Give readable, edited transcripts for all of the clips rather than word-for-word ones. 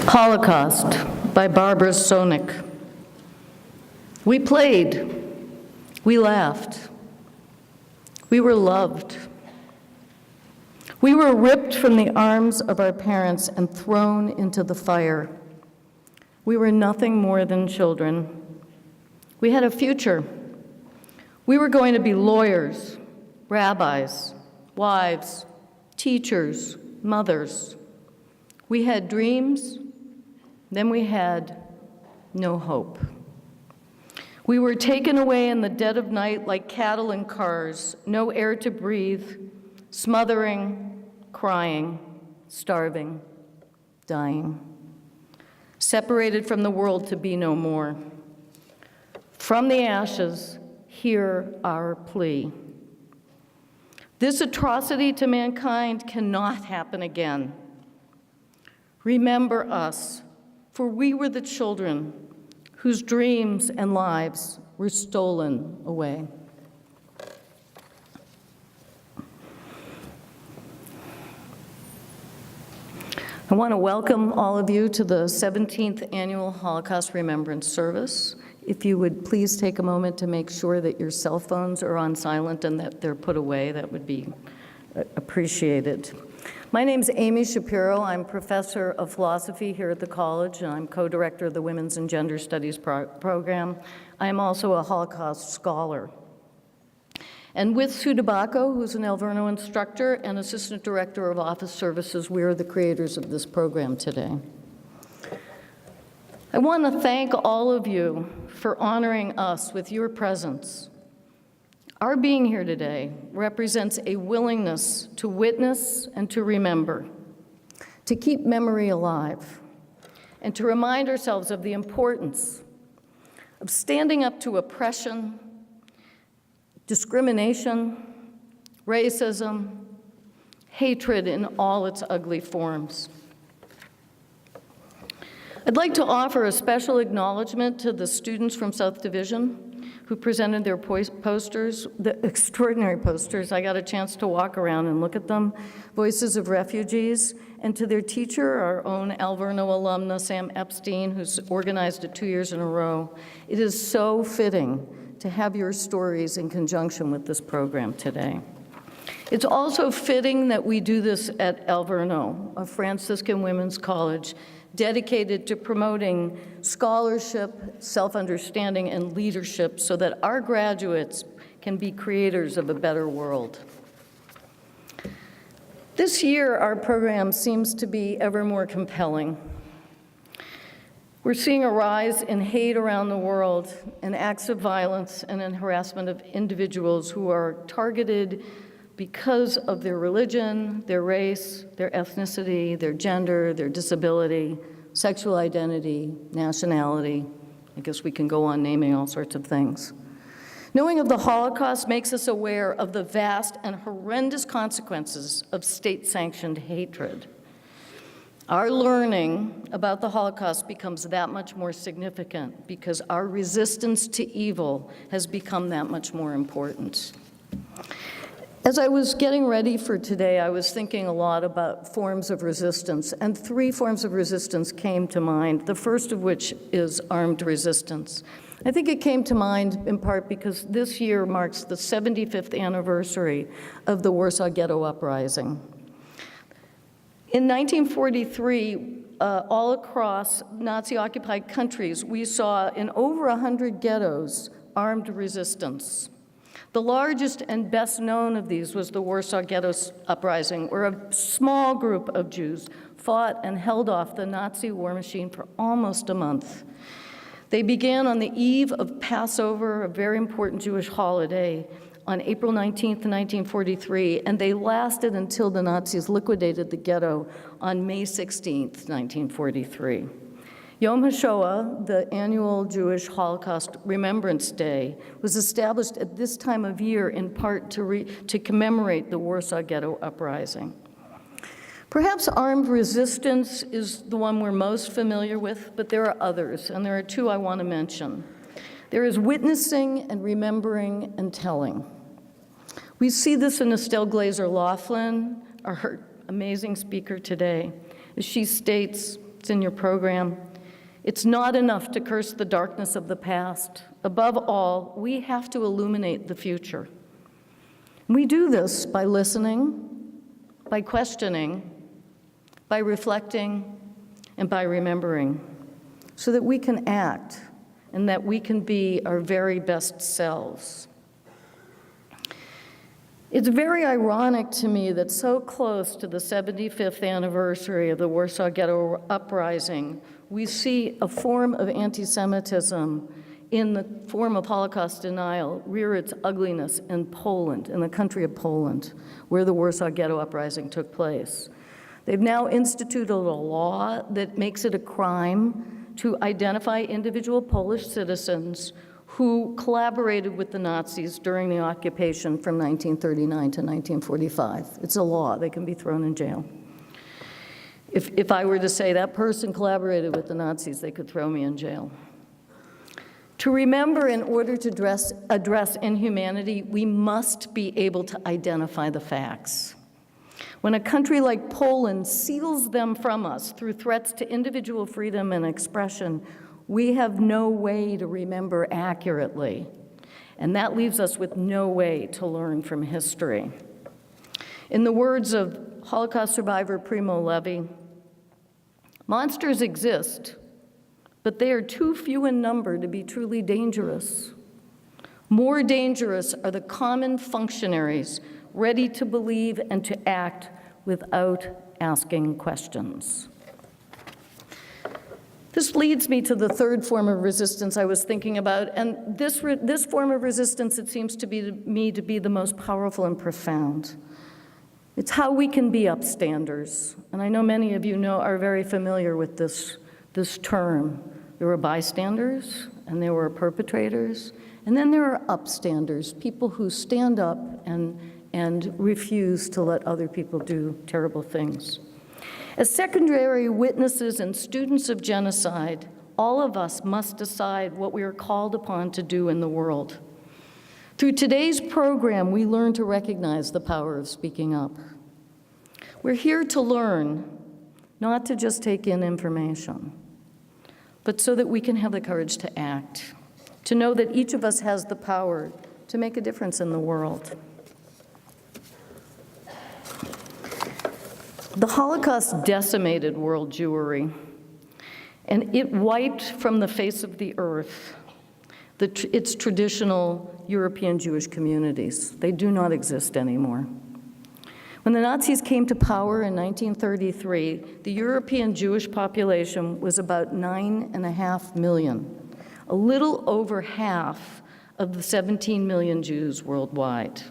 Holocaust by Barbara Sonic. We played, we laughed, we were loved. We were ripped from the arms of our parents and thrown into the fire. We were nothing more than children. We had a future. We were going to be lawyers, rabbis, wives, teachers, mothers. We had dreams, then we had no hope. We were taken away in the dead of night like cattle in cars, no air to breathe, smothering, crying, starving, dying. Separated from the world to be no more. From the ashes, hear our plea. This atrocity to mankind cannot happen again. Remember us, for we were the children whose dreams and lives were stolen away. I want to welcome all of you to the 17th Annual Holocaust Remembrance Service. If you would please take a moment to make sure that your cell phones are on silent and that they're put away, that would be appreciated. My name's Amy Shapiro. I'm professor of philosophy here at the college, and I'm co-director of the Women's and Gender Studies program. I am also a Holocaust scholar. And with Sue DeBacco, who's an Alverno instructor and assistant director of office services, we are the creators of this program today. I want to thank all of you for honoring us with your presence. Our being here today represents a willingness to witness and to remember, to keep memory alive, and to remind ourselves of the importance of standing up to oppression, discrimination, racism, hatred in all its ugly forms. I'd like to offer a special acknowledgement to the students from South Division who presented their posters, the extraordinary posters. I got a chance to walk around and look at them, Voices of Refugees, and to their teacher, our own Alverno alumna, Sam Epstein, who's organized it 2 years in a row. It is so fitting to have your stories in conjunction with this program today. It's also fitting that we do this at Alverno, a Franciscan women's college dedicated to promoting scholarship, self-understanding, and leadership so that our graduates can be creators of a better world. This year, our program seems to be ever more compelling. We're seeing a rise in hate around the world and acts of violence and in harassment of individuals who are targeted because of their religion, their race, their ethnicity, their gender, their disability, sexual identity, nationality. I guess we can go on naming all sorts of things. Knowing of the Holocaust makes us aware of the vast and horrendous consequences of state-sanctioned hatred. Our learning about the Holocaust becomes that much more significant because our resistance to evil has become that much more important. As I was getting ready for today, I was thinking a lot about forms of resistance, and 3 forms of resistance came to mind, the first of which is armed resistance. I think it came to mind in part because this year marks the 75th anniversary of the Warsaw Ghetto Uprising. In 1943, all across Nazi-occupied countries, we saw in over 100 ghettos armed resistance. The largest and best known of these was the Warsaw Ghetto Uprising, where a small group of Jews fought and held off the Nazi war machine for almost a month. They began on the eve of Passover, a very important Jewish holiday, on April 19th, 1943, and they lasted until the Nazis liquidated the ghetto on May 16th, 1943. Yom HaShoah, the annual Jewish Holocaust Remembrance Day, was established at this time of year in part to commemorate the Warsaw Ghetto Uprising. Perhaps armed resistance is the one we're most familiar with, but there are others, and there are 2 I want to mention. There is witnessing and remembering and telling. We see this in Estelle Glaser Laughlin, our amazing speaker today, as she states, It's in your program. It's not enough to curse the darkness of the past. Above all, we have to illuminate the future. We do this by listening, by questioning, by reflecting, and by remembering, so that we can act and that we can be our very best selves. It's very ironic to me that so close to the 75th anniversary of the Warsaw Ghetto Uprising, we see a form of anti-Semitism in the form of Holocaust denial rear its ugliness in Poland, in the country of Poland, where the Warsaw Ghetto Uprising took place. They've now instituted a law that makes it a crime to identify individual Polish citizens who collaborated with the Nazis during the occupation from 1939 to 1945. It's a law. They can be thrown in jail. If I were to say that person collaborated with the Nazis, they could throw me in jail. To remember in order to address inhumanity, we must be able to identify the facts. When a country like Poland seals them from us through threats to individual freedom and expression, we have no way to remember accurately, and that leaves us with no way to learn from history. In the words of Holocaust survivor Primo Levi, monsters exist, but they are too few in number to be truly dangerous. More dangerous are the common functionaries ready to believe and to act without asking questions. This leads me to the third form of resistance I was thinking about, and this form of resistance, it seems to me to be the most powerful and profound. It's how we can be upstanders, and I know many of you are very familiar with this term. There were bystanders, and there were perpetrators, and then there are upstanders, people who stand up and refuse to let other people do terrible things. As secondary witnesses and students of genocide, all of us must decide what we are called upon to do in the world. Through today's program, we learn to recognize the power of speaking up. We're here to learn, not to just take in information, but so that we can have the courage to act, to know that each of us has the power to make a difference in the world. The Holocaust decimated world Jewry, and it wiped from the face of the earth its traditional European Jewish communities. They do not exist anymore. When the Nazis came to power in 1933, the European Jewish population was about 9.5 million, a little over half of the 17 million Jews worldwide.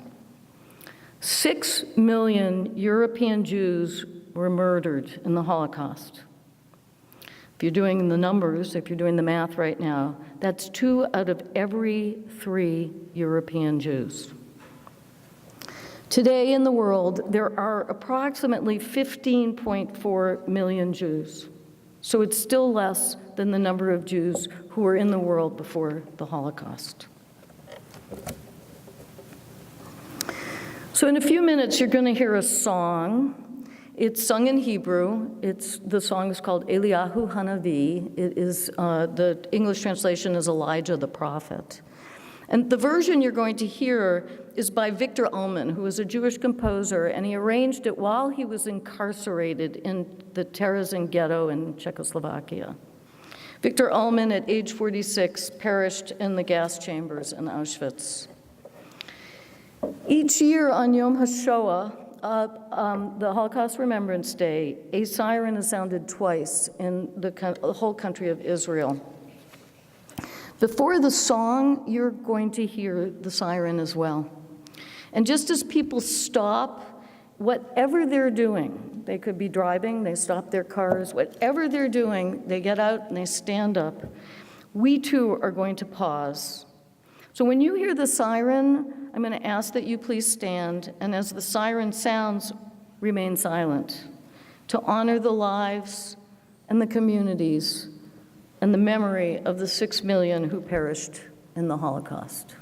6 million European Jews were murdered in the Holocaust. If you're doing the numbers, if you're doing the math right now, that's 2 out of every 3 European Jews. Today in the world, there are approximately 15.4 million Jews. So it's still less than the number of Jews who were in the world before the Holocaust. So in a few minutes, you're going to hear a song. It's sung in Hebrew. The song is called Eliyahu Hanavi. It is, the English translation is Elijah the prophet. And the version you're going to hear is by Victor Ullmann, who was a Jewish composer, and he arranged it while he was incarcerated in the Terezin ghetto in Czechoslovakia. Victor Ullmann, at age 46, perished in the gas chambers in Auschwitz. Each year on Yom HaShoah, the Holocaust Remembrance Day, a siren is sounded twice in the whole country of Israel. Before the song, you're going to hear the siren as well. And just as people stop, whatever they're doing, they could be driving, they stop their cars, whatever they're doing, they get out and they stand up. We too are going to pause. So when you hear the siren, I'm going to ask that you please stand, and as the siren sounds, remain silent, to honor the lives and the communities and the memory of the 6 million who perished in the Holocaust.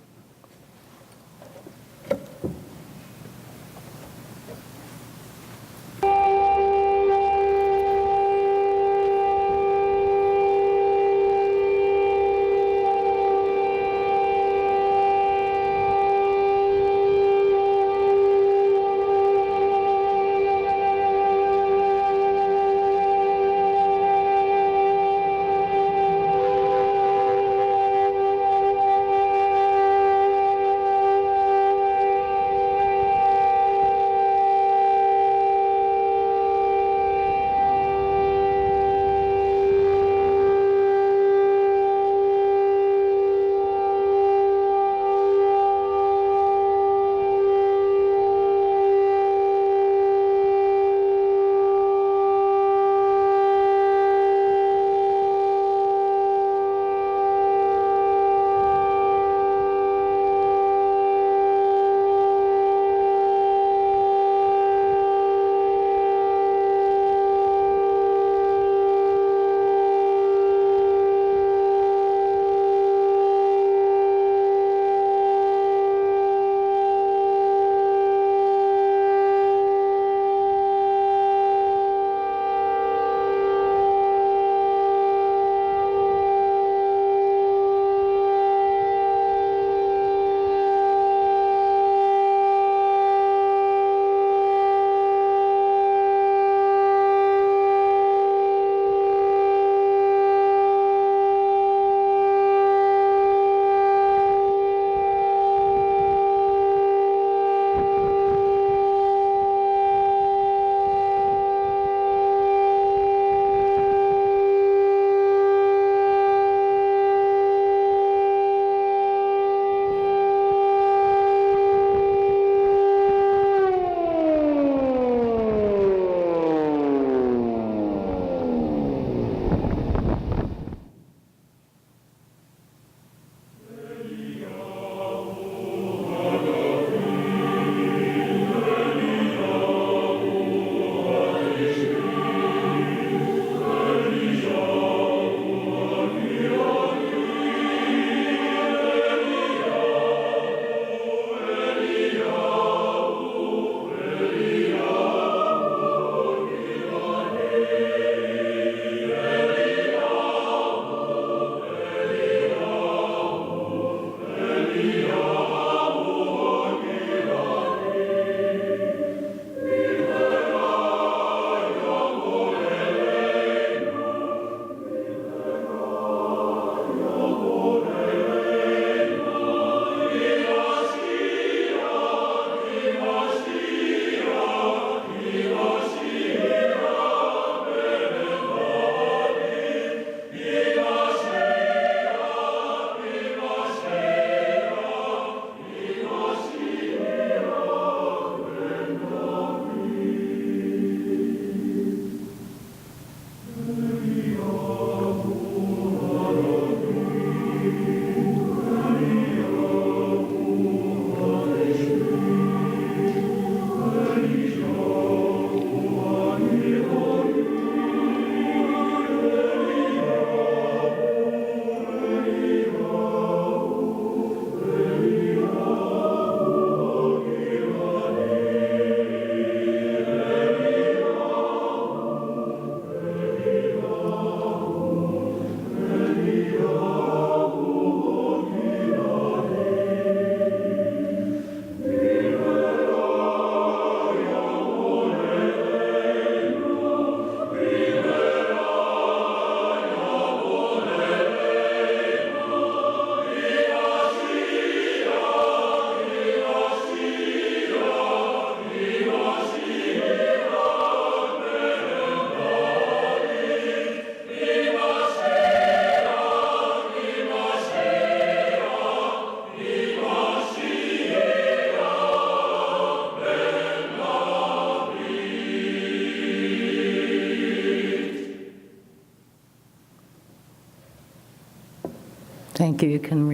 Thank you. You can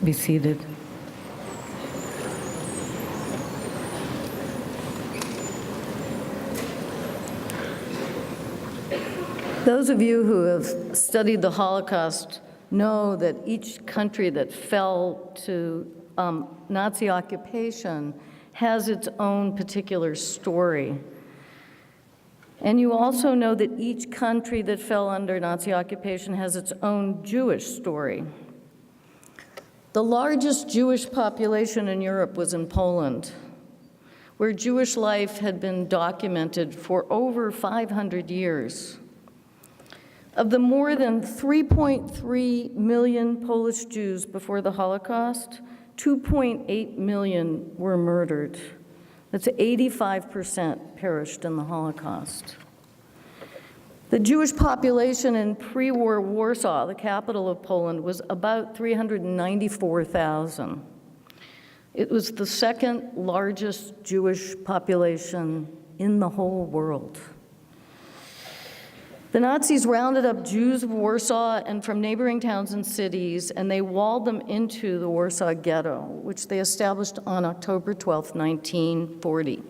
be seated. Those of you who have studied the Holocaust know that each country that fell to Nazi occupation has its own particular story. And you also know that each country that fell under Nazi occupation has its own Jewish story. The largest Jewish population in Europe was in Poland, where Jewish life had been documented for over 500 years. Of the more than 3.3 million Polish Jews before the Holocaust, 2.8 million were murdered. That's 85% perished in the Holocaust. The Jewish population in pre-war Warsaw, the capital of Poland, was about 394,000. It was the second largest Jewish population in the whole world. The Nazis rounded up Jews of Warsaw and from neighboring towns and cities, and they walled them into the Warsaw Ghetto, which they established on October 12, 1940.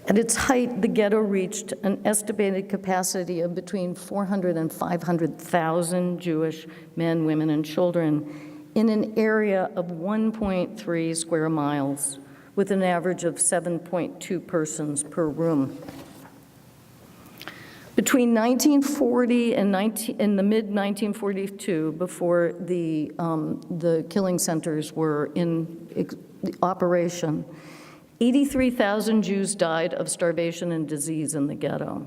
At its height, the ghetto reached an estimated capacity of between 400 and 500,000 Jewish men, women, and children in an area of 1.3 square miles, with an average of 7.2 persons per room. Between 1940 and in the mid-1942, before the killing centers were in operation, 83,000 Jews died of starvation and disease in the ghetto.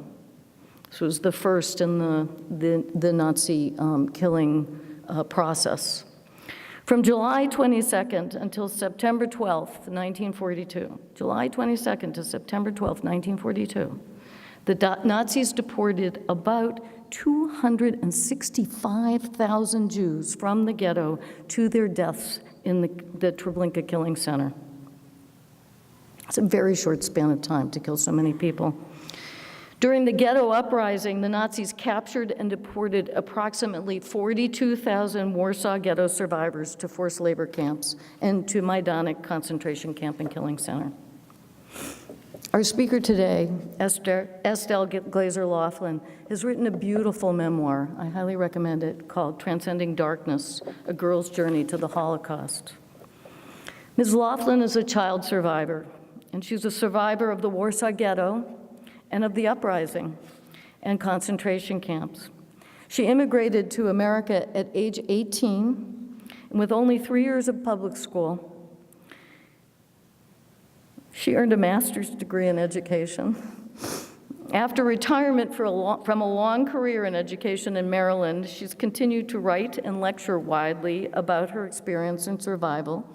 This was the first in the Nazi killing process. From July 22nd until September 12th, 1942, July 22nd to September 12th, 1942, the Nazis deported about 265,000 Jews from the ghetto to their deaths in the Treblinka killing center. It's a very short span of time to kill so many people. During the ghetto uprising, the Nazis captured and deported approximately 42,000 Warsaw Ghetto survivors to forced labor camps and to Majdanek concentration camp and killing center. Our speaker today, Estelle Glaser Laughlin, has written a beautiful memoir, I highly recommend it, called Transcending Darkness, A Girl's Journey to the Holocaust. Ms. Laughlin is a child survivor, and she's a survivor of the Warsaw Ghetto and of the uprising and concentration camps. She immigrated to America at age 18, and with only 3 years of public school. She earned a master's degree in education. After retirement from a long career in education in Maryland, she's continued to write and lecture widely about her experience in survival,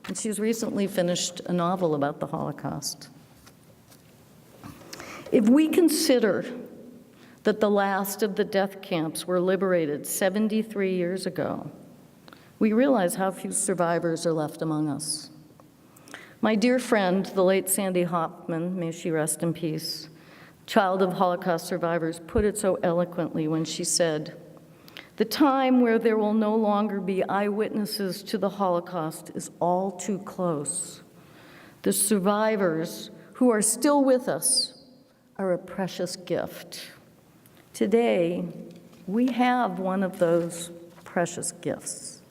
and she's recently finished a novel about the Holocaust. If we consider that the last of the death camps were liberated 73 years ago, we realize how few survivors are left among us. My dear friend, the late Sandy Hoffman, may she rest in peace, child of Holocaust survivors, put it so eloquently when she said, "The time where there will no longer be eyewitnesses to the Holocaust is all too close. The survivors who are still with us are a precious gift." Today, we have one of those precious gifts.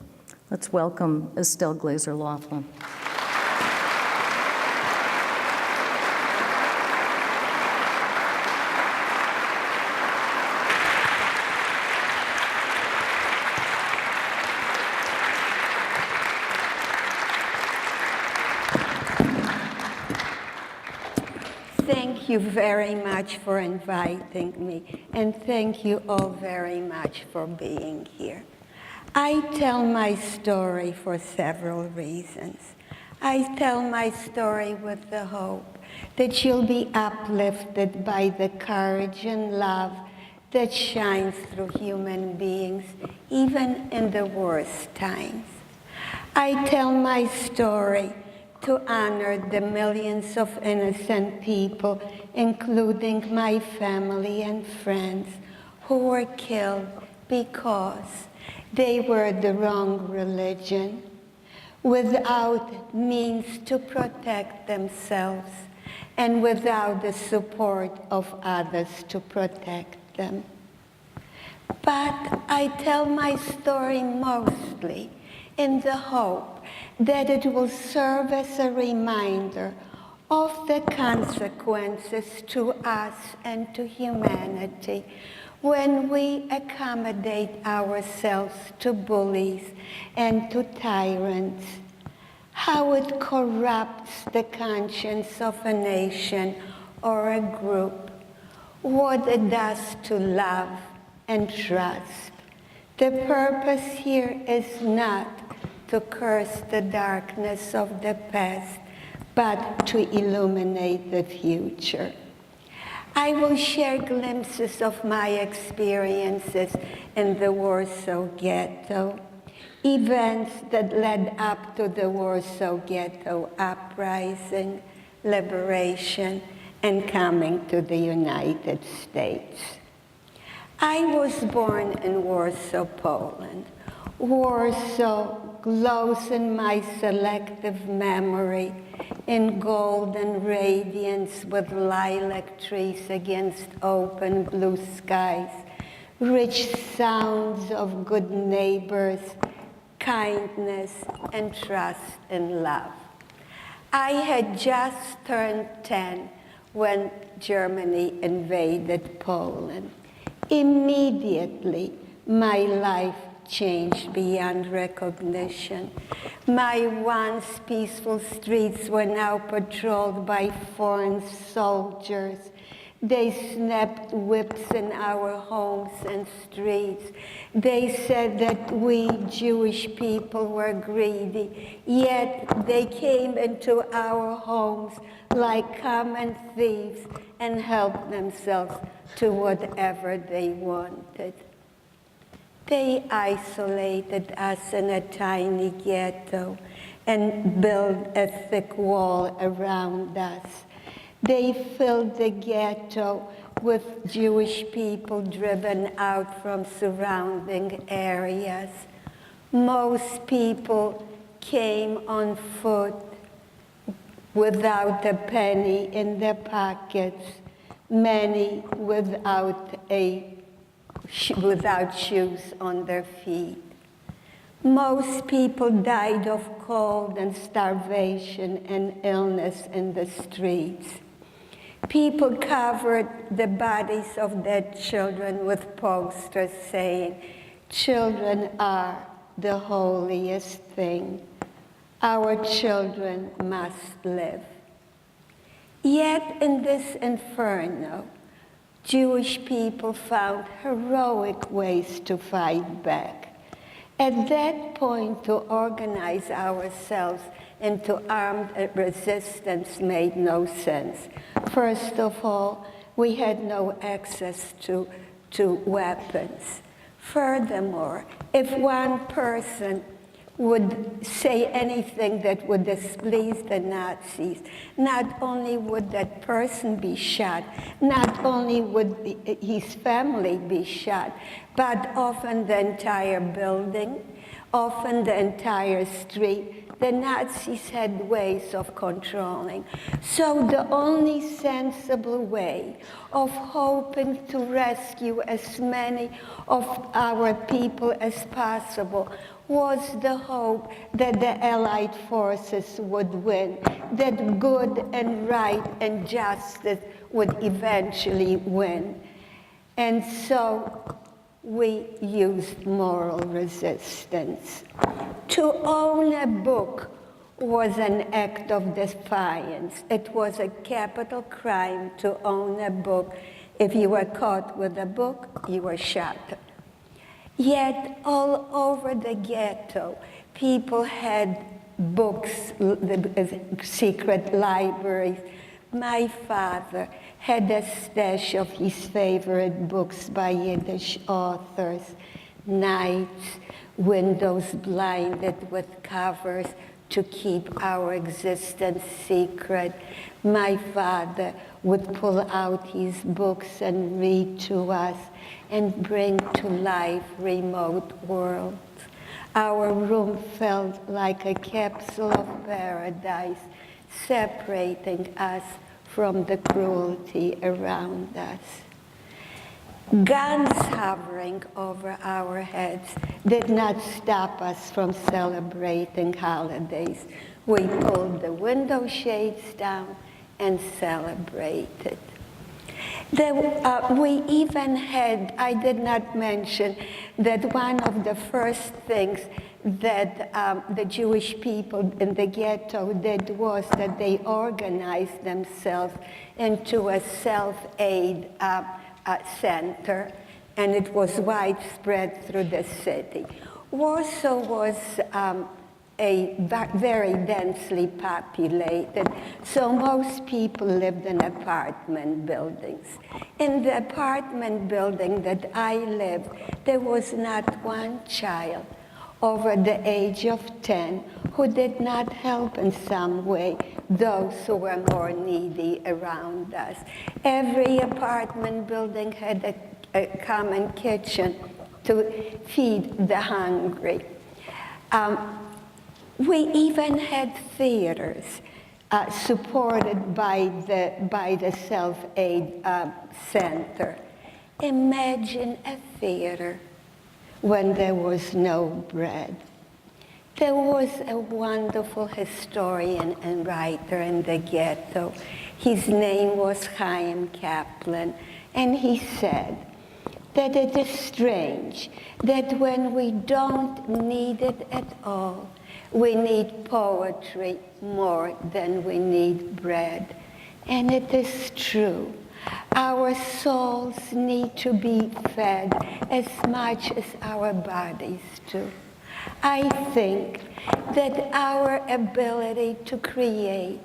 Let's welcome Estelle Glaser Laughlin. Thank you very much for inviting me, and thank you all very much for being here. I tell my story for several reasons. I tell my story with the hope that you'll be uplifted by the courage and love that shines through human beings, even in the worst times. I tell my story to honor the millions of innocent people, including my family and friends, who were killed because they were the wrong religion, without means to protect themselves, and without the support of others to protect them. But I tell my story mostly in the hope that it will serve as a reminder of the consequences to us and to humanity when we accommodate ourselves to bullies and to tyrants, how it corrupts the conscience of a nation or a group, what it does to love and trust. The purpose here is not to curse the darkness of the past, but to illuminate the future. I will share glimpses of my experiences in the Warsaw Ghetto, events that led up to the Warsaw Ghetto uprising, liberation, and coming to the United States. I was born in Warsaw, Poland. Warsaw glows in my selective memory in golden radiance with lilac trees against open blue skies, rich sounds of good neighbors, kindness, and trust and love. I had just turned 10 when Germany invaded Poland. Immediately, my life changed beyond recognition. My once peaceful streets were now patrolled by foreign soldiers. They snapped whips in our homes and streets. They said that we Jewish people were greedy, yet they came into our homes like common thieves and helped themselves to whatever they wanted. They isolated us in a tiny ghetto and built a thick wall around us. They filled the ghetto with Jewish people driven out from surrounding areas. Most people came on foot without a penny in their pockets, many without shoes on their feet. Most people died of cold and starvation and illness in the streets. People covered the bodies of dead children with posters saying, "Children are the holiest thing. Our children must live." Yet in this inferno, Jewish people found heroic ways to fight back. At that point, to organize ourselves into armed resistance made no sense. First of all, we had no access to weapons. Furthermore, if one person would say anything that would displease the Nazis, not only would that person be shot, not only would his family be shot, but often the entire building, often the entire street. The Nazis had ways of controlling. So the only sensible way of hoping to rescue as many of our people as possible was the hope that the Allied forces would win, that good and right and justice would eventually win. And so we used moral resistance. To own a book was an act of defiance. It was a capital crime to own a book. If you were caught with a book, you were shot. Yet all over the ghetto, people had books, secret libraries. My father had a stash of his favorite books by Yiddish authors, Nights, Windows blinded with covers to keep our existence secret. My father would pull out his books and read to us and bring to life remote worlds. Our room felt like a capsule of paradise, separating us from the cruelty around us. Guns hovering over our heads did not stop us from celebrating holidays. We pulled the window shades down and celebrated. We even had, I did not mention, that one of the first things that the Jewish people in the ghetto did was that they organized themselves into a self-aid center, and it was widespread through the city. Warsaw was very densely populated, so most people lived in apartment buildings. In the apartment building that I lived, there was not one child over the age of 10 who did not help in some way those who were more needy around us. Every apartment building had a common kitchen to feed the hungry. We even had theaters supported by the self-aid center. Imagine a theater when there was no bread. There was a wonderful historian and writer in the ghetto. His name was Chaim Kaplan, and he said that it is strange that when we don't need it at all, we need poetry more than we need bread. And it is true. Our souls need to be fed as much as our bodies do. I think that our ability to create,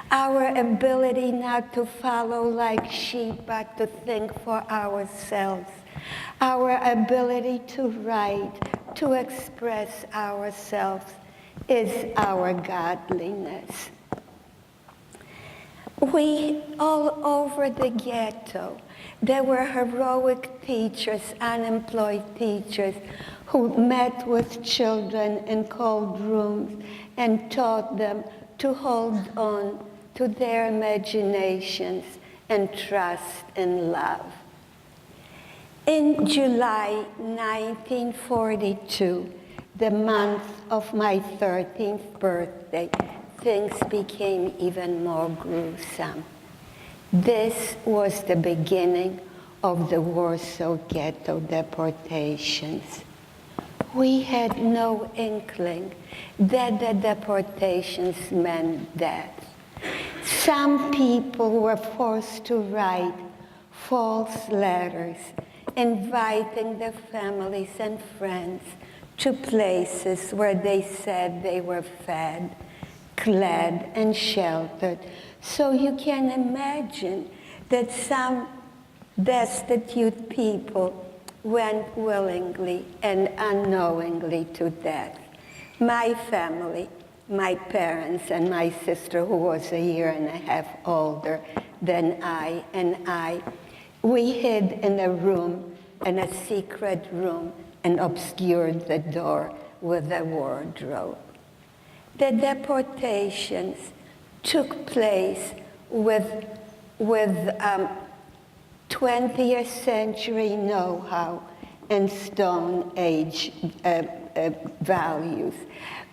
our ability not to follow like sheep but to think for ourselves, our ability to write, to express ourselves, is our godliness. All over the ghetto, there were heroic teachers, unemployed teachers, who met with children in cold rooms and taught them to hold on to their imaginations and trust in love. In July 1942, the month of my 13th birthday, things became even more gruesome. This was the beginning of the Warsaw Ghetto deportations. We had no inkling that the deportations meant death. Some people were forced to write false letters inviting their families and friends to places where they said they were fed, clad, and sheltered. So you can imagine that some destitute people went willingly and unknowingly to death. My family, my parents and my sister, who was a year and a half older than I, we hid in a room, in a secret room, and obscured the door with a wardrobe. The deportations took place with 20th century know-how and Stone Age values.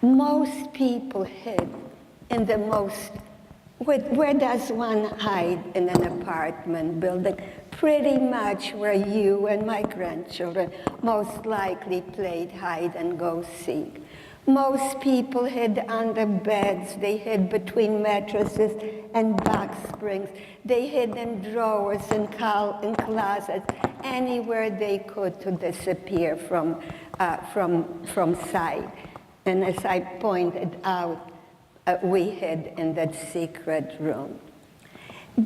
Most people hid in the most, where does one hide in an apartment building? Pretty much where you and my grandchildren most likely played hide and go seek. Most people hid under beds. They hid between mattresses and box springs. They hid in drawers and closets, anywhere they could to disappear from sight. And as I pointed out, we hid in that secret room.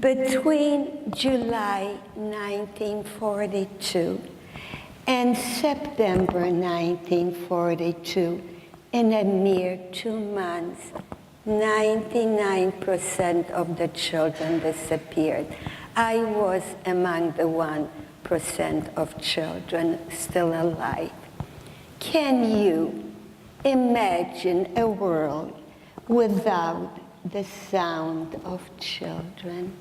Between July 1942 and September 1942, in a mere 2 months, 99% of the children disappeared. I was among the 1% of children still alive. Can you imagine a world without the sound of children?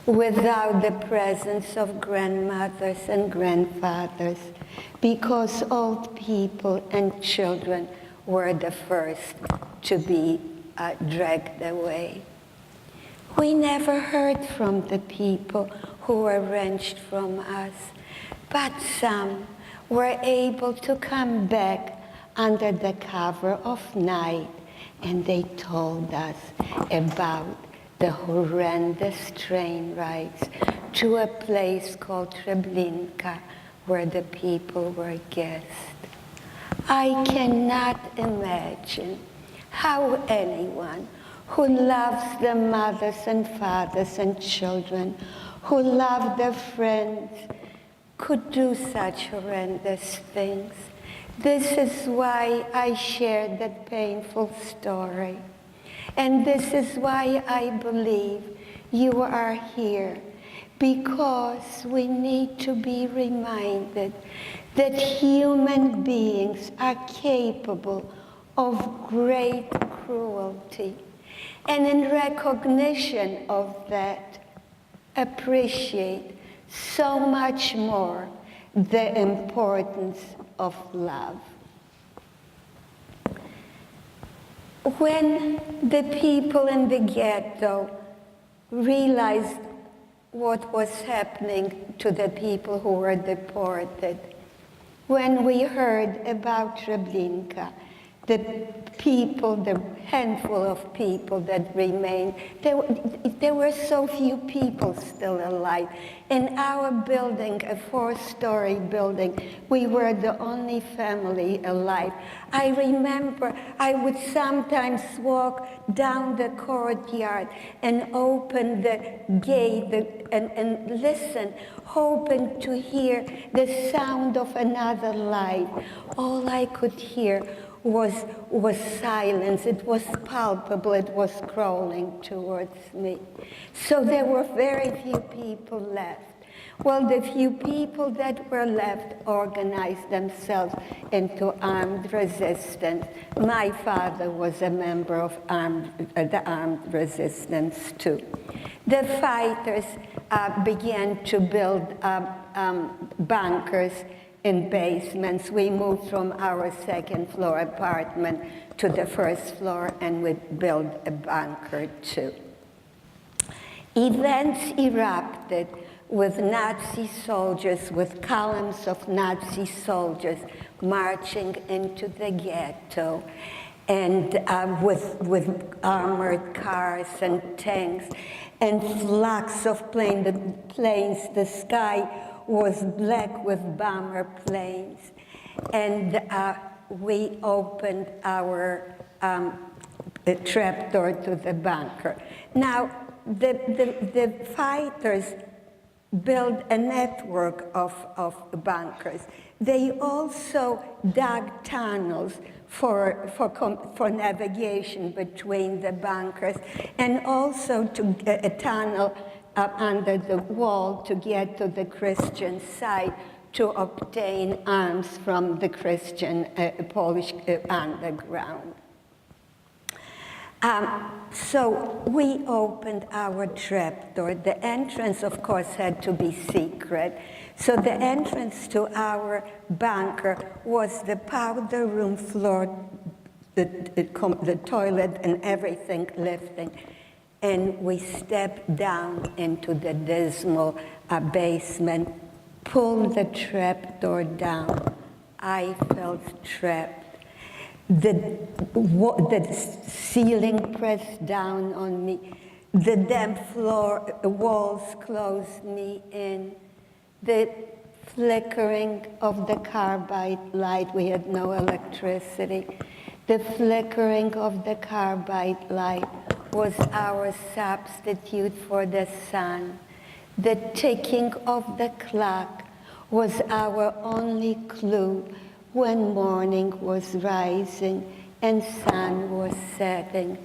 Without the presence of grandmothers and grandfathers, because old people and children were the first to be dragged away. We never heard from the people who were wrenched from us, but some were able to come back under the cover of night, and they told us about the horrendous train rides to a place called Treblinka, where the people were guests. I cannot imagine how anyone who loves their mothers and fathers and children, who love their friends, could do such horrendous things. This is why I shared that painful story. And this is why I believe you are here, because we need to be reminded that human beings are capable of great cruelty. And in recognition of that, appreciate so much more the importance of love. When the people in the ghetto realized what was happening to the people who were deported, when we heard about Treblinka, the people, the handful of people that remained, there were so few people still alive. In our building, a 4-story building, we were the only family alive. I remember I would sometimes walk down the courtyard and open the gate and listen, hoping to hear the sound of another life. All I could hear was silence. It was palpable. It was crawling towards me. So there were very few people left. Well, the few people that were left organized themselves into armed resistance. My father was a member of the armed resistance too. The fighters began to build bunkers in basements. We moved from our 2nd floor apartment to the 1st floor, and we built a bunker too. Events erupted with Nazi soldiers, with columns of Nazi soldiers marching into the ghetto, and with armored cars and tanks and flocks of planes. The sky was black with bomber planes. And we opened our trapdoor to the bunker. Now, the fighters built a network of bunkers. They also dug tunnels for navigation between the bunkers, and also to a tunnel under the wall to get to the Christian side to obtain arms from the Christian Polish underground. So we opened our trapdoor. The entrance, of course, had to be secret. So the entrance to our bunker was the powder room floor, the toilet and everything lifting. And we stepped down into the dismal basement, pulled the trapdoor down. I felt trapped. The ceiling pressed down on me. The damp walls closed me in. The flickering of the carbide light, we had no electricity. The flickering of the carbide light was our substitute for the sun. The ticking of the clock was our only clue when morning was rising and sun was setting.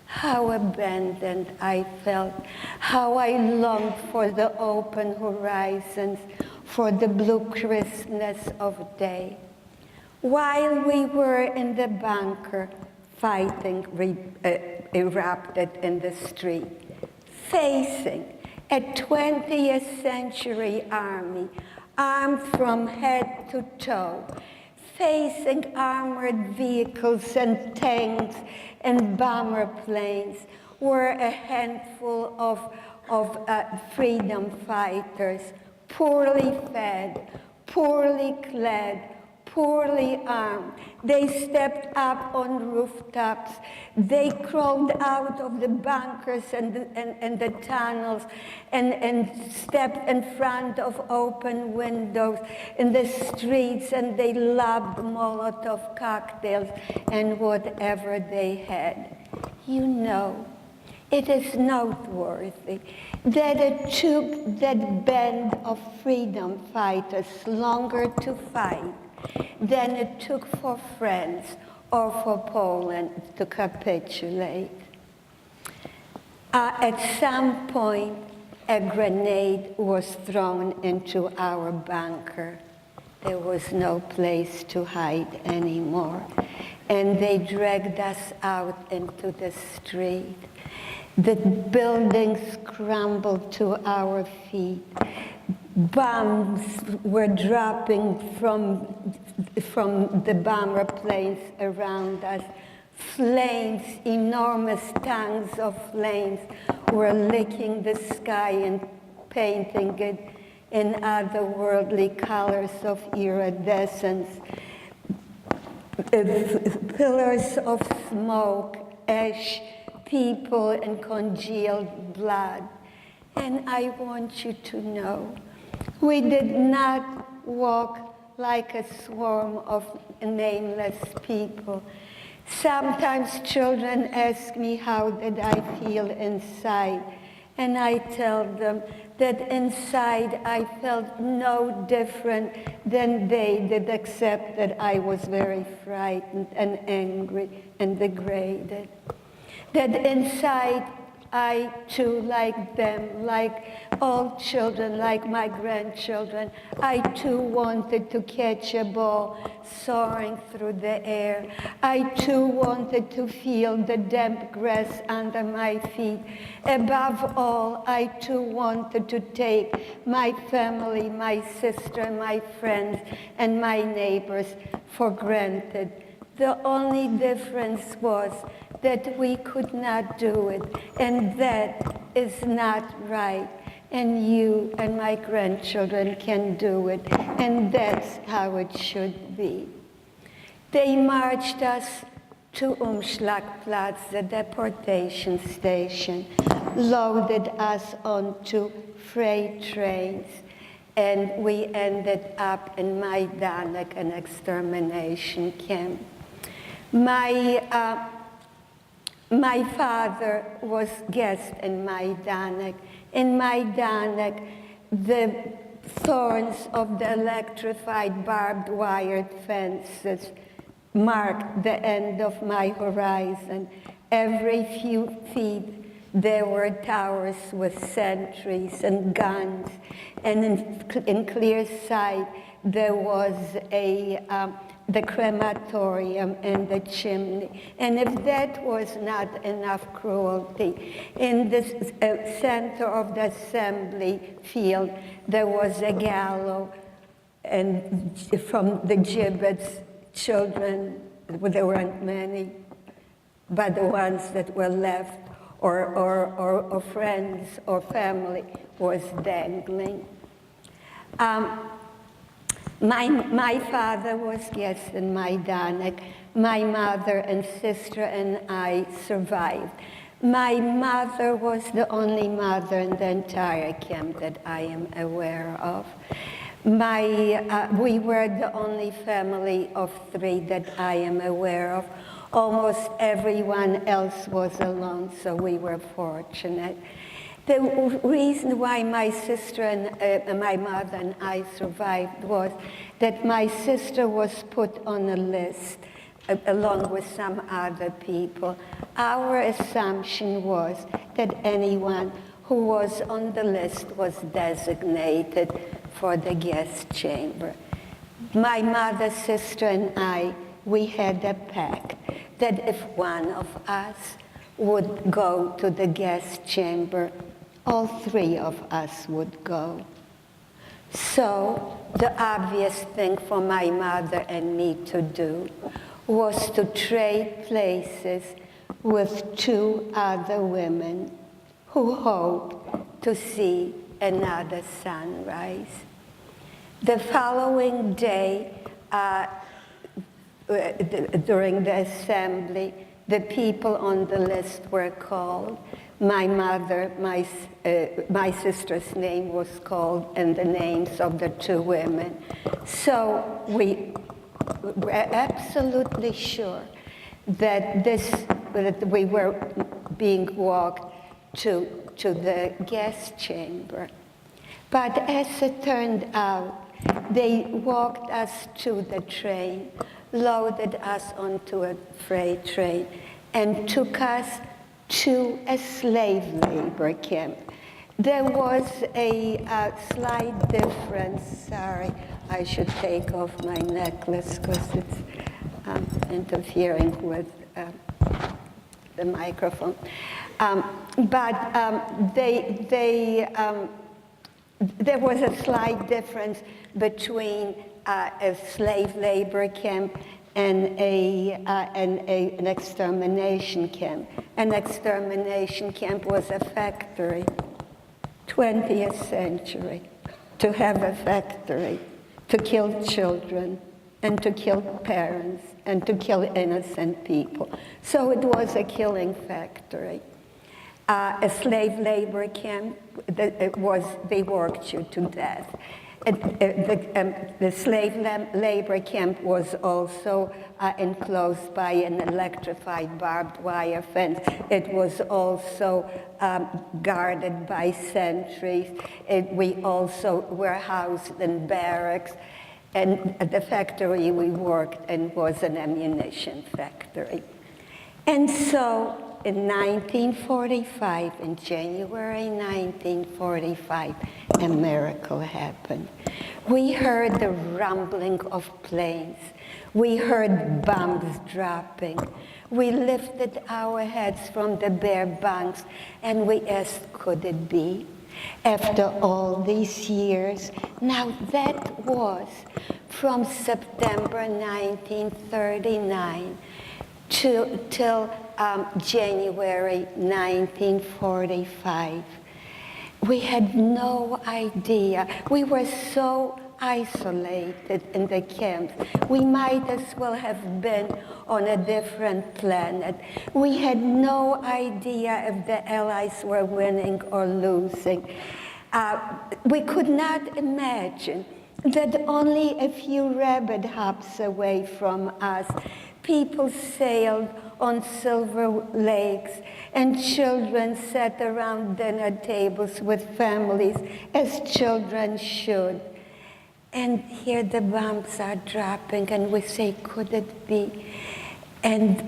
How abandoned I felt, how I longed for the open horizons, for the blue crispness of day. While we were in the bunker, fighting erupted in the street, facing a 20th century army, armed from head to toe, facing armored vehicles and tanks and bomber planes, were a handful of freedom fighters, poorly fed, poorly clad, poorly armed. They stepped up on rooftops. They crawled out of the bunkers and the tunnels and stepped in front of open windows in the streets, and they lobbed Molotov cocktails and whatever they had. You know, it is noteworthy that it took that band of freedom fighters longer to fight than it took for France or for Poland to capitulate. At some point, a grenade was thrown into our bunker. There was no place to hide anymore. And they dragged us out into the street. The buildings crumbled to our feet. Bombs were dropping from the bomber planes around us. Flames, enormous tongues of flames, were licking the sky and painting it in otherworldly colors of iridescence. Pillars of smoke, ash, people, and congealed blood. And I want you to know, we did not walk like a swarm of nameless people. Sometimes children ask me how did I feel inside, and I tell them that inside I felt no different than they did, except that I was very frightened and angry and degraded. That inside I too, like them, like all children, like my grandchildren, I too wanted to catch a ball soaring through the air. I too wanted to feel the damp grass under my feet. Above all, I too wanted to take my family, my sister, my friends, and my neighbors for granted. The only difference was that we could not do it, and that is not right. And you and my grandchildren can do it, and that's how it should be. They marched us to Umschlagplatz, the deportation station, loaded us onto freight trains, and we ended up in Majdanek, an extermination camp. My father was guest in Majdanek. In Majdanek, the thorns of the electrified barbed wire fences marked the end of my horizon. Every few feet, there were towers with sentries and guns, and in clear sight, there was the crematorium and the chimney. And if that was not enough cruelty, in the center of the assembly field, there was a gallows, and from the gibbets, children, there weren't many, but the ones that were left, or friends or family, was dangling. My father was guest in Majdanek. My mother and sister and I survived. My mother was the only mother in the entire camp that I am aware of. We were the only family of three that I am aware of. Almost everyone else was alone, so we were fortunate. The reason why my sister and my mother and I survived was that my sister was put on a list. along with some other people. Our assumption was that anyone who was on the list was designated for the guest chamber. My mother, sister, and I, we had a pact that if one of us would go to the guest chamber, all three of us would go. So the obvious thing for my mother and me to do was to trade places with two other women who hoped to see another sunrise. The following day, during the assembly, the people on the list were called. My mother, my sister's name was called, and the names of the two women. So we were absolutely sure that we were being walked to the guest chamber. But as it turned out, they walked us to the train, loaded us onto a freight train, and took us to a slave labor camp. There was a slight difference. Sorry, I should take off my necklace because it's interfering with the microphone. There was a slight difference between a slave labor camp and an extermination camp. An extermination camp was a factory, 20th century, to have a factory, to kill children, and to kill parents, and to kill innocent people. So it was a killing factory. A slave labor camp, they worked you to death. The slave labor camp was also enclosed by an electrified barbed wire fence. It was also guarded by sentries. We also were housed in barracks. And the factory we worked in was an ammunition factory. And so in 1945, in January 1945, a miracle happened. We heard the rumbling of planes. We heard bombs dropping. We lifted our heads from the bare bunks and we asked, could it be? After all these years, now that was from September 1939 till January 1945. We had no idea. We were so isolated in the camps. We might as well have been on a different planet. We had no idea if the Allies were winning or losing. We could not imagine that only a few rabbit hops away from us, people sailed on silver lakes, and children sat around dinner tables with families, as children should. And here the bombs are dropping, and we say, could it be? And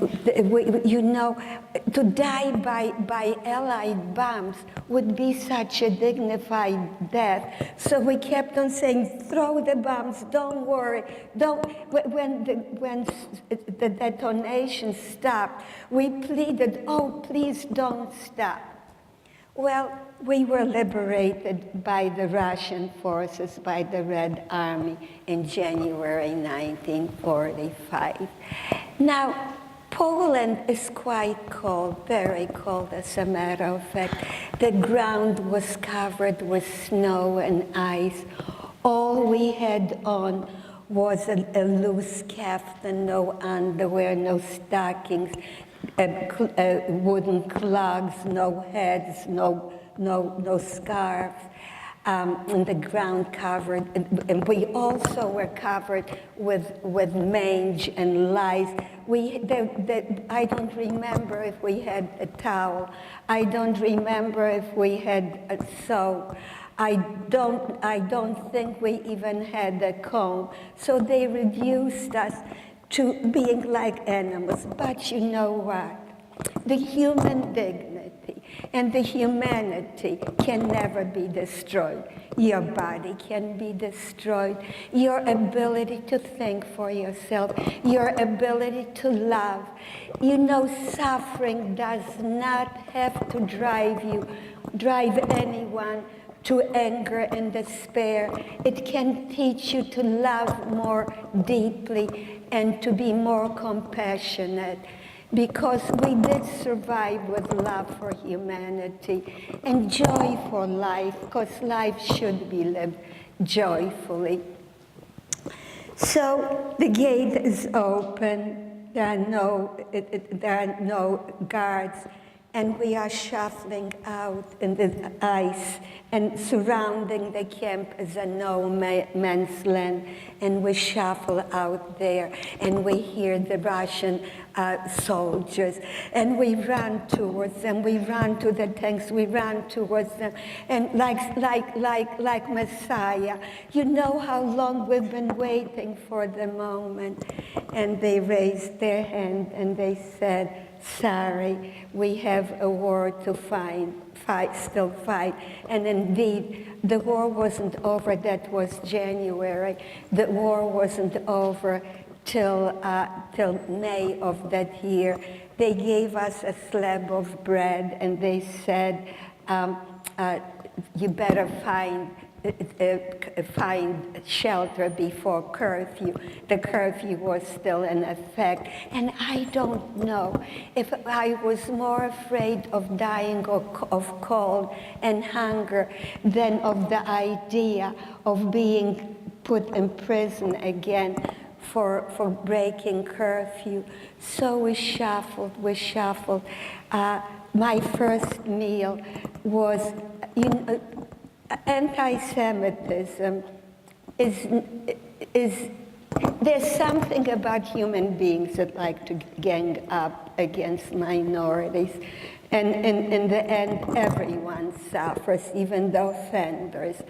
to die by Allied bombs would be such a dignified death. So we kept on saying, throw the bombs, don't worry. When the detonation stopped, we pleaded, oh, please don't stop. Well, we were liberated by the Russian forces, by the Red Army in January 1945. Now, Poland is quite cold, very cold, as a matter of fact. The ground was covered with snow and ice. All we had on was a loose kaftan, no underwear, no stockings, wooden clogs, no heads, no scarves. And the ground covered, and we also were covered with mange and lice. I don't remember if we had a towel. I don't remember if we had a soap. I don't think we even had a comb. So they reduced us to being like animals. But you know what? The human dignity and the humanity can never be destroyed. Your body can be destroyed. Your ability to think for yourself, your ability to love. You know, suffering does not have to drive anyone to anger and despair. It can teach you to love more deeply and to be more compassionate, because we did survive with love for humanity and joy for life, because life should be lived joyfully. So the gate is open, there are no guards, and we are shuffling out in the ice, and surrounding the camp is a no man's land, and we shuffle out there, and we hear the Russian soldiers, and we run towards them, we run to the tanks, we run towards them, and like Messiah, you know how long we've been waiting for the moment. And they raised their hand and they said, sorry, we have a war to still fight. And indeed, the war wasn't over. That was January. The war wasn't over till May of that year. They gave us a slab of bread and they said, you better find shelter before curfew. The curfew was still in effect. And I don't know if I was more afraid of dying of cold and hunger than of the idea of being put in prison again for breaking curfew. So we shuffled. My first meal was, anti-Semitism is there's something about human beings that like to gang up against minorities. And in the end, everyone suffers, even the offenders.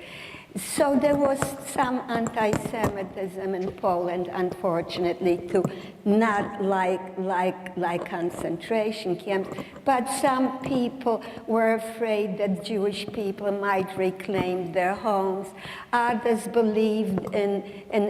So there was some anti-Semitism in Poland, unfortunately, too, not like concentration camps, but some people were afraid that Jewish people might reclaim their homes. Others believed in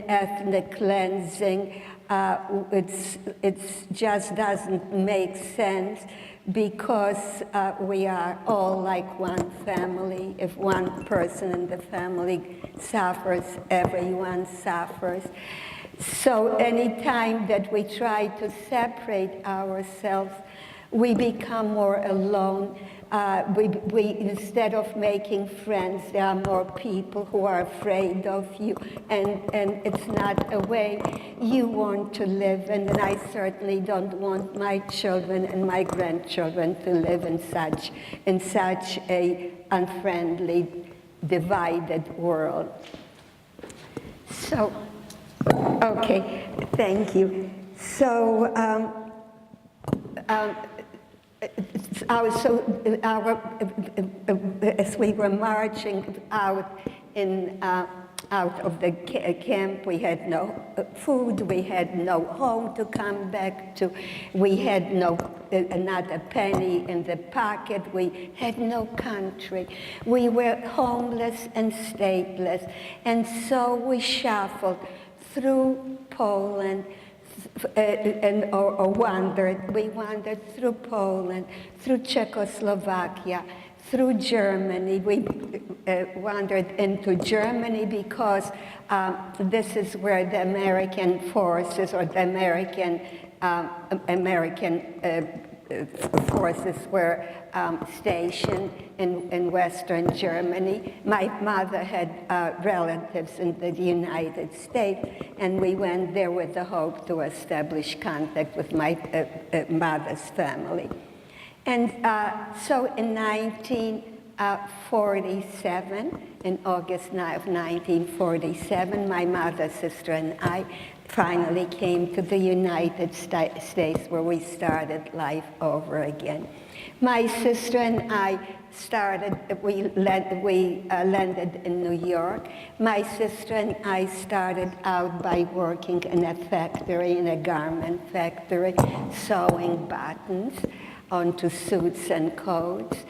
ethnic cleansing. It just doesn't make sense, because we are all like one family. If one person in the family suffers, everyone suffers. So any time that we try to separate ourselves, we become more alone. We instead of making friends, there are more people who are afraid of you, and it's not a way you want to live. And I certainly don't want my children and my grandchildren to live in such a unfriendly, divided world. So, okay, thank you. So. As we were marching out of the camp, we had no food, we had no home to come back to, we had not a penny in the pocket, we had no country. We were homeless and stateless, and so we shuffled through Poland. We wandered through Poland, through Czechoslovakia, through Germany. We wandered into Germany because this is where the American forces, or the American forces were stationed in Western Germany. My mother had relatives in the United States, and we went there with the hope to establish contact with my mother's family. And so in 1947, in August of 1947, my mother, sister, and I finally came to the United States, where we started life over again. My sister and I landed in New York. My sister and I started out by working in a factory, in a garment factory, sewing buttons onto suits and coats.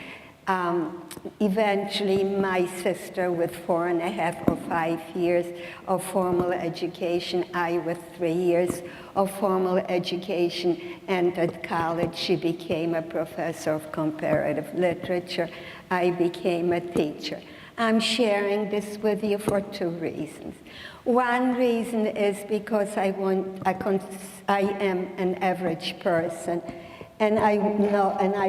Eventually, my sister with 4.5 or 5 years of formal education, I with 3 years of formal education, entered college. She became a professor of comparative literature. I became a teacher. I'm sharing this with you for 2 reasons. One reason is because I am an average person. And I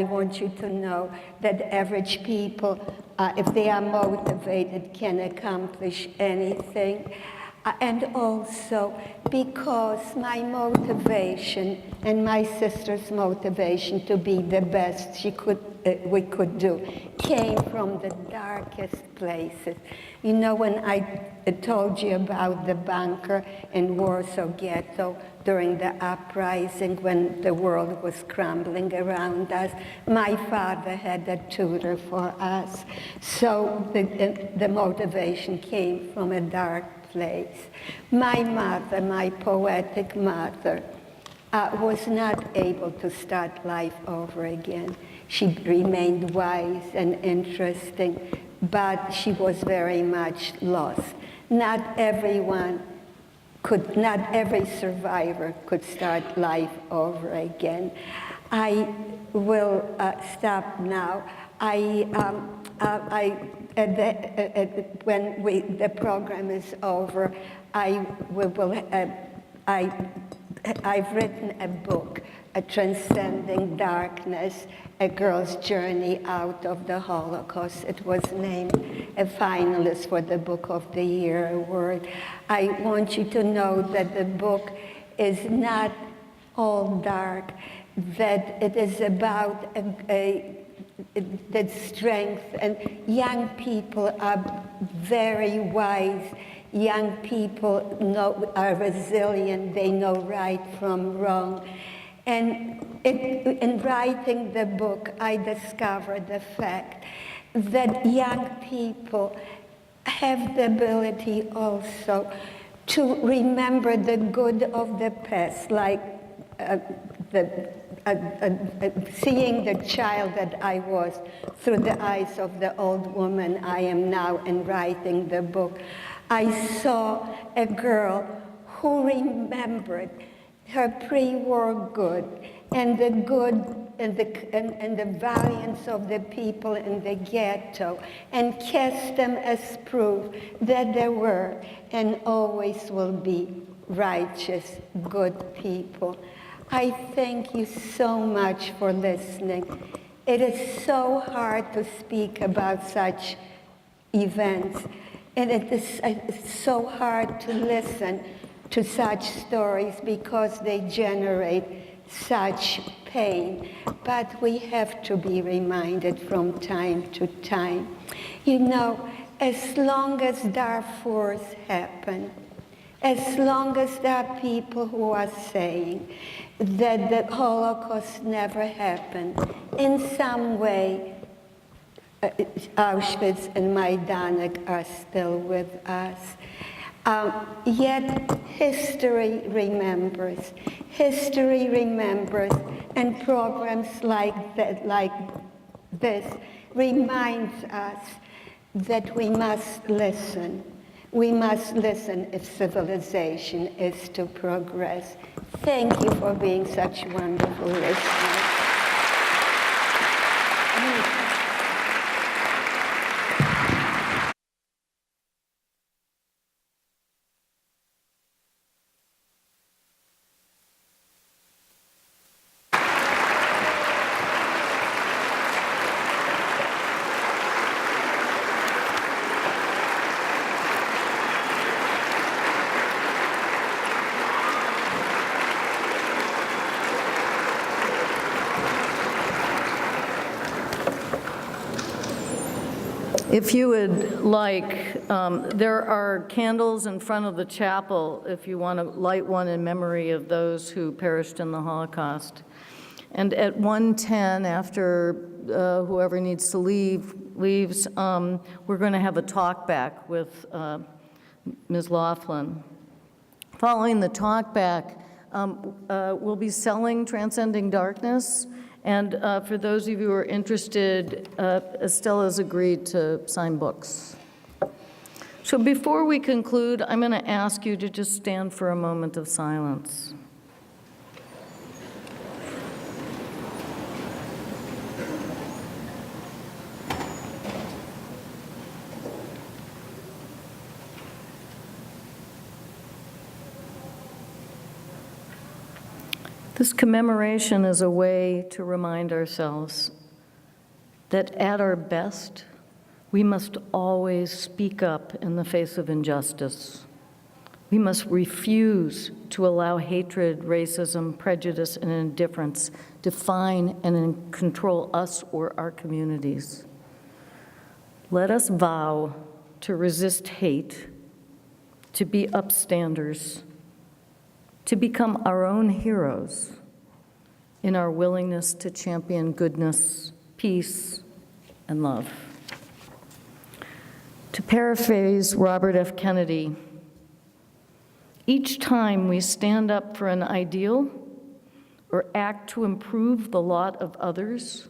want you to know that average people, if they are motivated, can accomplish anything. And also because my motivation and my sister's motivation to be the best we could do came from the darkest places. You know, when I told you about the bunker in Warsaw Ghetto during the uprising, when the world was crumbling around us, my father had a tutor for us. So the motivation came from a dark place. My mother, my poetic mother, was not able to start life over again. She remained wise and interesting, but she was very much lost. Not every survivor could start life over again. I will stop now. When the program is over, I've written a book, Transcending Darkness, A Girl's Journey Out of the Holocaust. It was named a finalist for the Book of the Year award. I want you to know that the book is not all dark, that it is about the strength, and young people are very wise. Young people are resilient. They know right from wrong. And in writing the book, I discovered the fact that young people have the ability also to remember the good of the past, like seeing the child that I was through the eyes of the old woman I am now in writing the book. I saw a girl who remembered her pre-war good and the good and the valiance of the people in the ghetto, and cast them as proof that there were and always will be righteous, good people. I thank you so much for listening. It is so hard to speak about such events, and it's so hard to listen to such stories because they generate such pain. But we have to be reminded from time to time. You know, as long as Darfurs happen, as long as there are people who are saying that the Holocaust never happened, in some way, Auschwitz and Majdanek are still with us. Yet history remembers. History remembers, and programs like this reminds us that we must listen. We must listen if civilization is to progress. Thank you for being such wonderful listeners. If you would like, there are candles in front of the chapel if you want to light one in memory of those who perished in the Holocaust. And at 1:10, after whoever needs to leaves, we're going to have a talk back with Ms. Laughlin. Following the talk back, we'll be selling Transcending Darkness. And for those of you who are interested, Estelle has agreed to sign books. So before we conclude, I'm going to ask you to just stand for a moment of silence. This commemoration is a way to remind ourselves that at our best, we must always speak up in the face of injustice. We must refuse to allow hatred, racism, prejudice, and indifference define and control us or our communities. Let us vow to resist hate, to be upstanders, to become our own heroes in our willingness to champion goodness, peace, and love. To paraphrase Robert F. Kennedy, each time we stand up for an ideal or act to improve the lot of others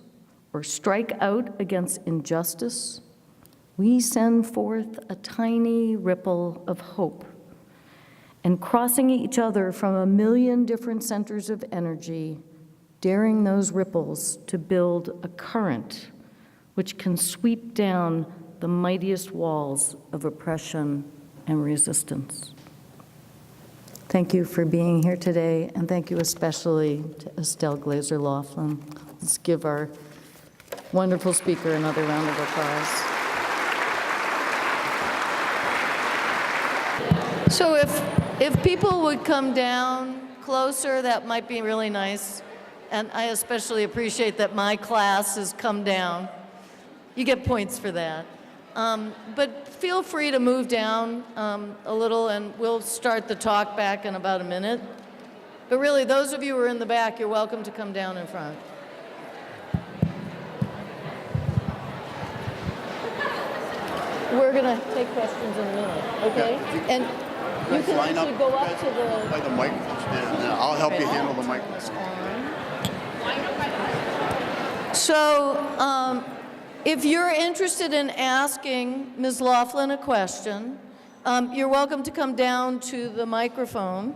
or strike out against injustice, we send forth a tiny ripple of hope. And crossing each other from a million different centers of energy, daring those ripples to build a current which can sweep down the mightiest walls of oppression and resistance. Thank you for being here today, and thank you especially to Estelle Glaser Laughlin. Let's give our wonderful speaker another round of applause. So if people would come down closer, that might be really nice. And I especially appreciate that my class has come down. You get points for that. But feel free to move down a little, and we'll start the talk back in about a minute. But really, those of you who are in the back, you're welcome to come down in front. We're going to take questions in a minute, okay? Yeah, and you can actually go up to the... By the mic, and I'll help you handle the mic. So if you're interested in asking Ms. Laughlin a question, you're welcome to come down to the microphone.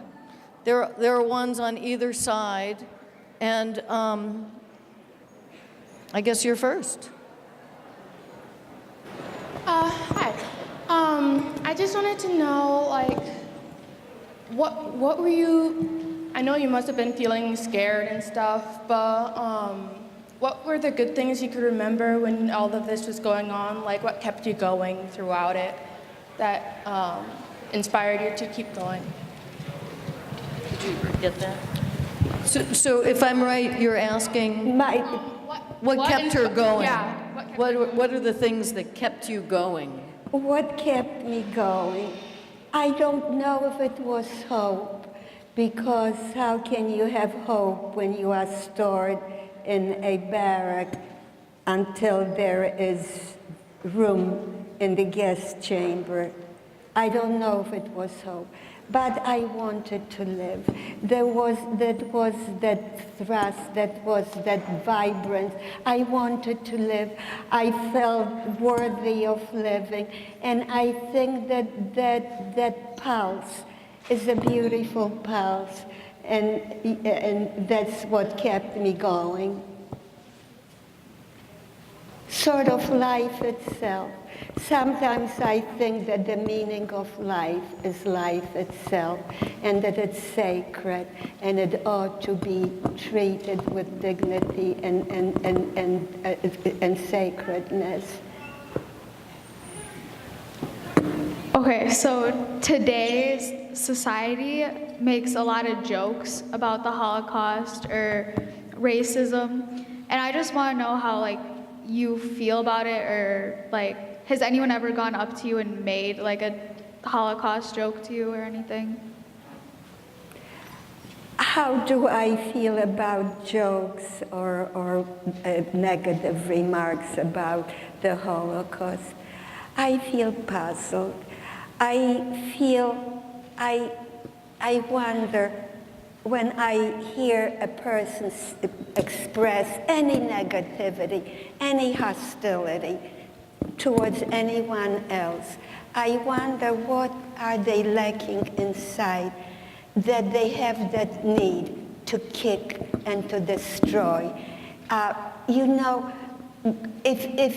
There are ones on either side, and I guess you're first. Hi. I just wanted to know, like, what were you, I know you must have been feeling scared and stuff, but what were the good things you could remember when all of this was going on? Like, what kept you going throughout it that inspired you to keep going? Did you get that? So if I'm right, you're asking what kept her going? Yeah. What are the things that kept you going? What kept me going? I don't know if it was hope, because how can you have hope when you are stored in a barrack until there is room in the gas chamber? I don't know if it was hope, but I wanted to live. There was that thrust, that vibrance. I wanted to live. I felt worthy of living, and I think that pulse is a beautiful pulse, and that's what kept me going. Sort of life itself. Sometimes I think that the meaning of life is life itself, and that it's sacred, and it ought to be treated with dignity and sacredness. Okay, so today's society makes a lot of jokes about the Holocaust or racism, and I just want to know how, like, you feel about it, or, like, has anyone ever gone up to you and made, like, a Holocaust joke to you or anything? how do I feel about jokes or negative remarks about the Holocaust? I feel puzzled. I wonder when I hear a person express any negativity, any hostility towards anyone else, I wonder what are they lacking inside that they have that need to kick and to destroy. You know, if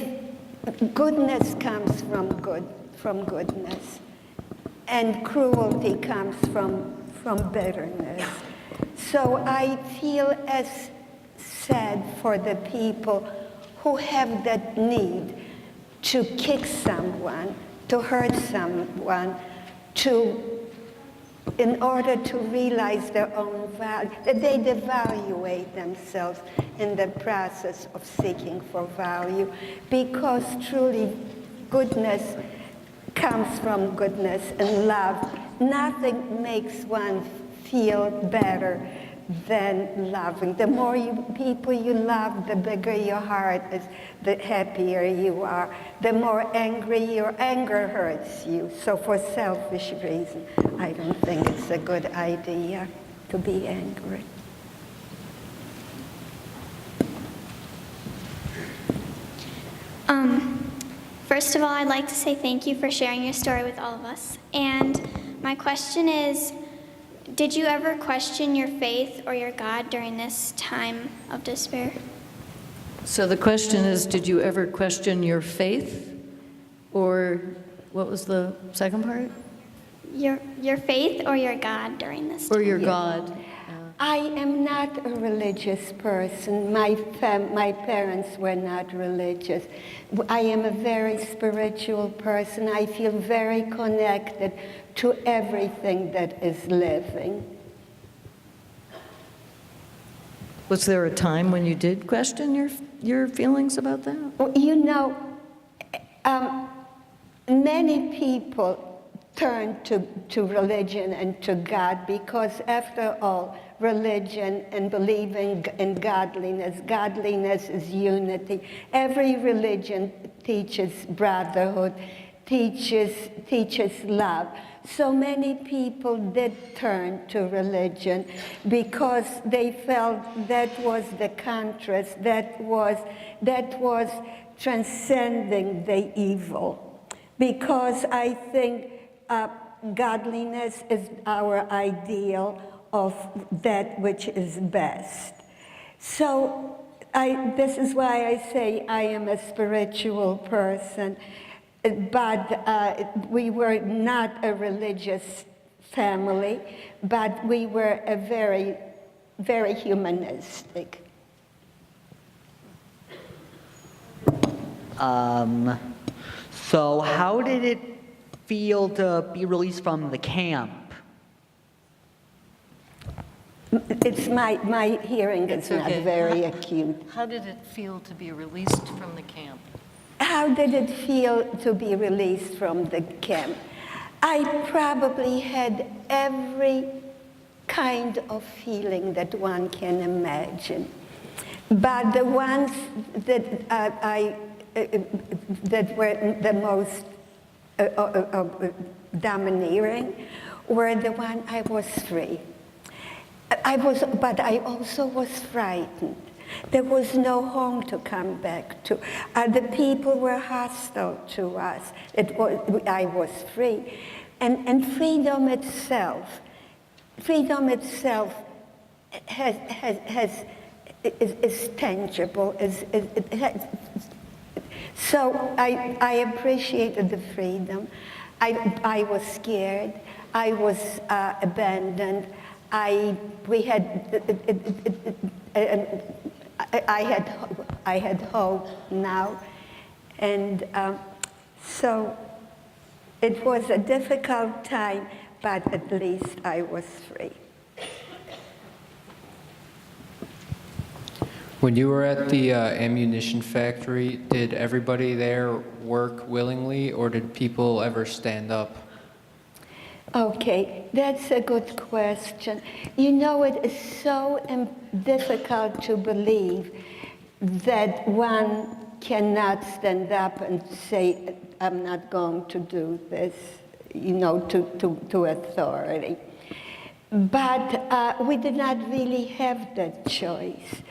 goodness comes from goodness, and cruelty comes from bitterness. So I feel as sad for the people who have that need to kick someone, to hurt someone, in order to realize their own value, that they devaluate themselves in the process of seeking for value, because truly goodness comes from goodness and love. Nothing makes one feel better than loving. The more people you love, the bigger your heart is, the happier you are. The more angry, your anger hurts you. So for selfish reasons, I don't think it's a good idea to be angry. First of all, I'd like to say thank you for sharing your story with all of us. And my question is, did you ever question your faith or your God during this time of despair? So the question is, did you ever question your faith? Or what was the second part? Your faith or your God during this time? Or your God? I am not a religious person. My parents were not religious. I am a very spiritual person. I feel very connected to everything that is living. Was there a time when you did question your feelings about that? You know, many people turn to religion and to God because, after all, religion and believing in godliness is unity. Every religion teaches brotherhood, teaches love. So many people did turn to religion because they felt that was the contrast, that was transcending the evil. Because I think godliness is our ideal of that which is best. So this is why I say I am a spiritual person, but we were not a religious family, but we were a very, very humanistic. So how did it feel to be released from the camp? It's my hearing is not very acute. How did it feel to be released from the camp? How did it feel to be released from the camp? I probably had every kind of feeling that one can imagine. But the ones that that were the most domineering were the one I was free. But I also was frightened. There was no home to come back to. The people were hostile to us. I was free. And freedom itself is tangible. So I appreciated the freedom. I was scared. I was abandoned. I had hope now, and so it was a difficult time, but at least I was free. When you were at the ammunition factory, did everybody there work willingly, or did people ever stand up? Okay, that's a good question. You know, it is so difficult to believe that one cannot stand up and say, I'm not going to do this, you know, to authority. But we did not really have that choice.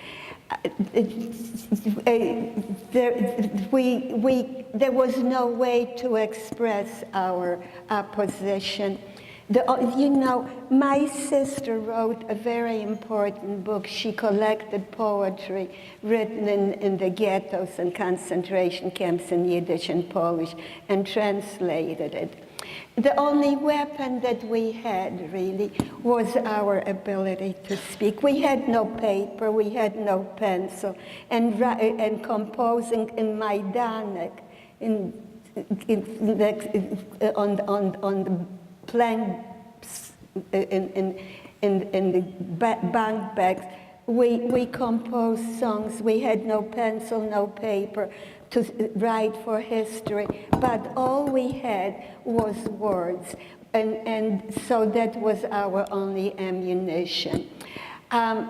There was no way to express our opposition. You know, my sister wrote a very important book. She collected poetry written in the ghettos and concentration camps in Yiddish and Polish and translated it. The only weapon that we had, really, was our ability to speak. We had no paper, we had no pencil, and composing in Majdanek, on the planks, in the bank bags, we composed songs. We had no pencil, no paper to write for history, but all we had was words, and so that was our only ammunition. I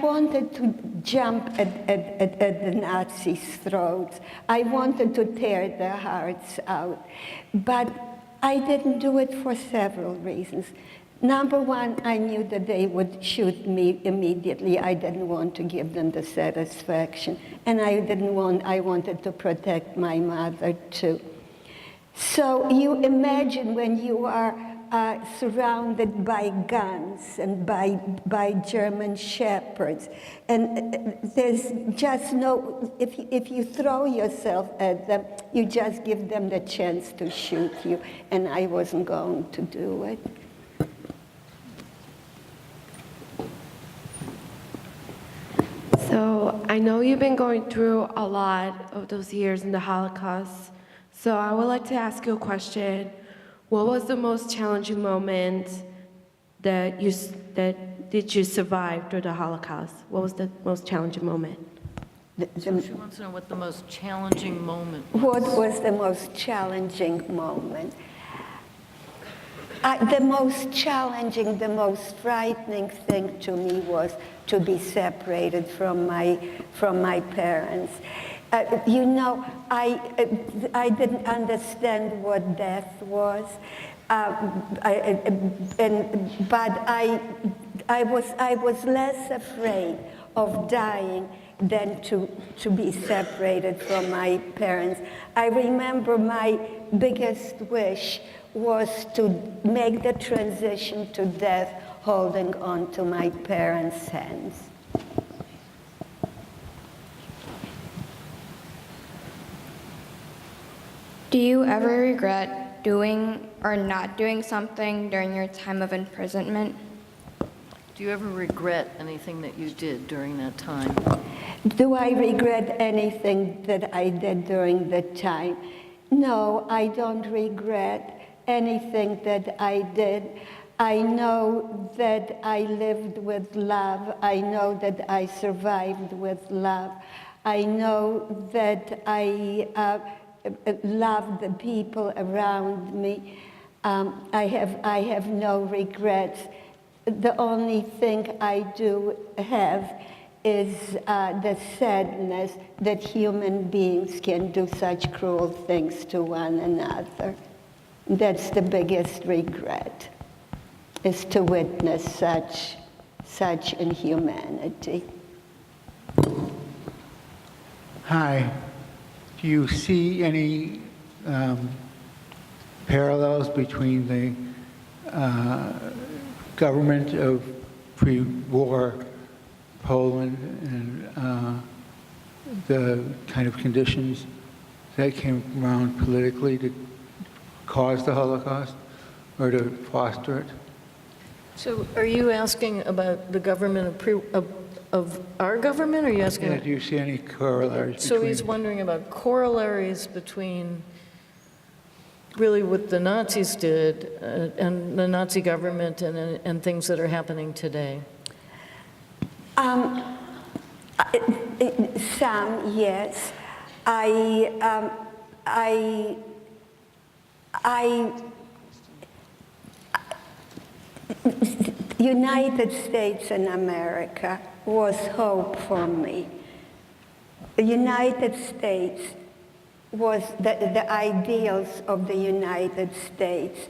wanted to jump at the Nazis' throats. I wanted to tear their hearts out, but I didn't do it for several reasons. Number one, I knew that they would shoot me immediately. I didn't want to give them the satisfaction. And I wanted to protect my mother too. So you imagine when you are surrounded by guns and by German shepherds, and there's just no, if you throw yourself at them, you just give them the chance to shoot you, and I wasn't going to do it. So I know you've been going through a lot of those years in the Holocaust. So I would like to ask you a question. What was the most challenging moment that you survive through the Holocaust? What was the most challenging moment? So she wants to know what the most challenging moment was. What was the most challenging moment? The most challenging, the most frightening thing to me was to be separated from my parents. You know, I didn't understand what death was, but I was less afraid of dying than to be separated from my parents. I remember my biggest wish was to make the transition to death holding on to my parents' hands. Do you ever regret doing or not doing something during your time of imprisonment? Do you ever regret anything that you did during that time? Do I regret anything that I did during the time? No, I don't regret anything that I did. I know that I lived with love. I know that I survived with love. I know that I loved the people around me. I have no regrets. The only thing I do have is the sadness that human beings can do such cruel things to one another. That's the biggest regret, is to witness such inhumanity. Hi. Do you see any parallels between the government of pre-war Poland and the kind of conditions that came around politically to cause the Holocaust or to foster it? So are you asking about the government of our government, or are you asking? Yeah, do you see any corollaries? So he's wondering about corollaries between really what the Nazis did and the Nazi government and things that are happening today. Some, yes. United States and America was hope for me. The United States was the ideals of the United States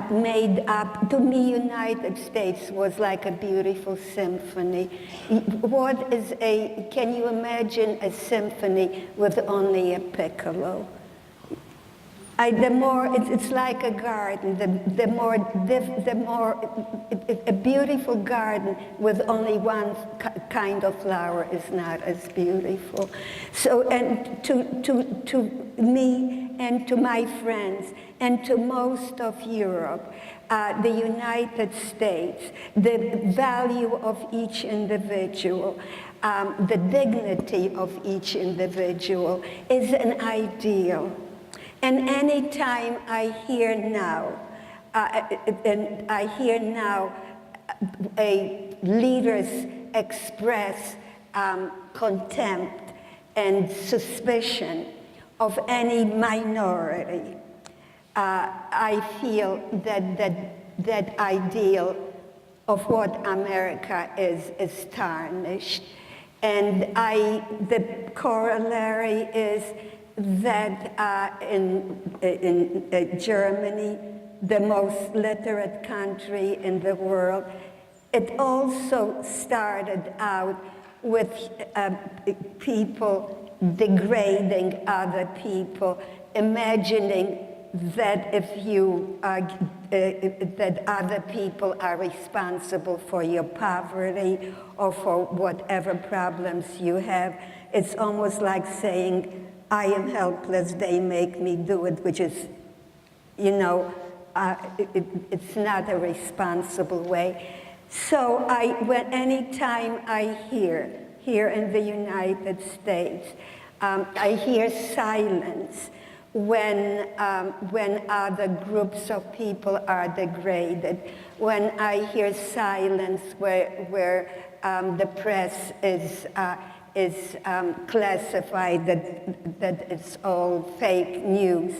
made up. To me, United States was like a beautiful symphony. Can you imagine a symphony with only a piccolo? It's like a garden. A beautiful garden with only one kind of flower is not as beautiful. So, and to me and to my friends and to most of Europe, the United States, the value of each individual, the dignity of each individual is an ideal. And any time I hear now, leaders express contempt and suspicion of any minority, I feel that ideal of what America is tarnished. And the corollary is that in Germany, the most literate country in the world, it also started out with people degrading other people, imagining that that other people are responsible for your poverty or for whatever problems you have. It's almost like saying, I am helpless, they make me do it, which is, it's not a responsible way. So anytime I hear, here in the United States, I hear silence when other groups of people are degraded, when I hear silence where the press is classified that it's all fake news,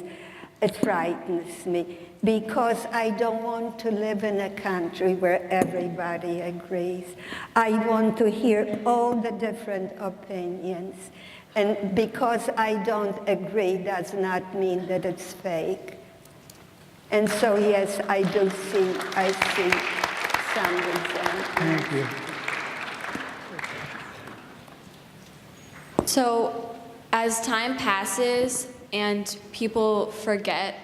it frightens me, because I don't want to live in a country where everybody agrees. I want to hear all the different opinions. And because I don't agree does not mean that it's fake. And so, yes, I see some resentment. Thank you. So, as time passes and people forget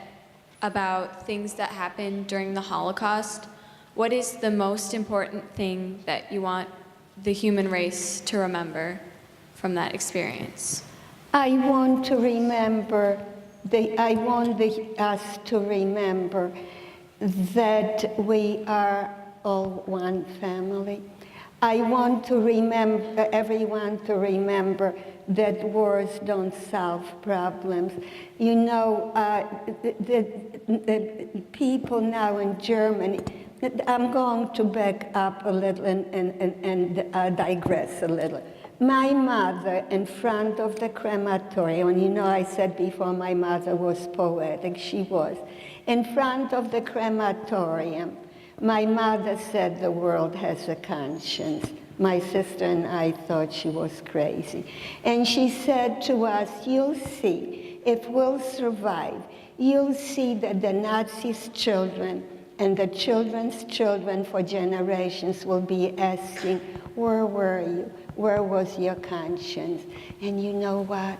about things that happened during the Holocaust, what is the most important thing that you want the human race to remember from that experience? I want us to remember that we are all one family. I want to everyone to remember that wars don't solve problems. You know, the people now in Germany, I'm going to back up a little and digress a little. My mother, in front of the crematorium, and you know I said before my mother was poetic, she was. In front of the crematorium, my mother said the world has a conscience. My sister and I thought she was crazy. And she said to us, you'll see, if we'll survive, you'll see that the Nazis' children and the children's children for generations will be asking, where were you? Where was your conscience? And you know what?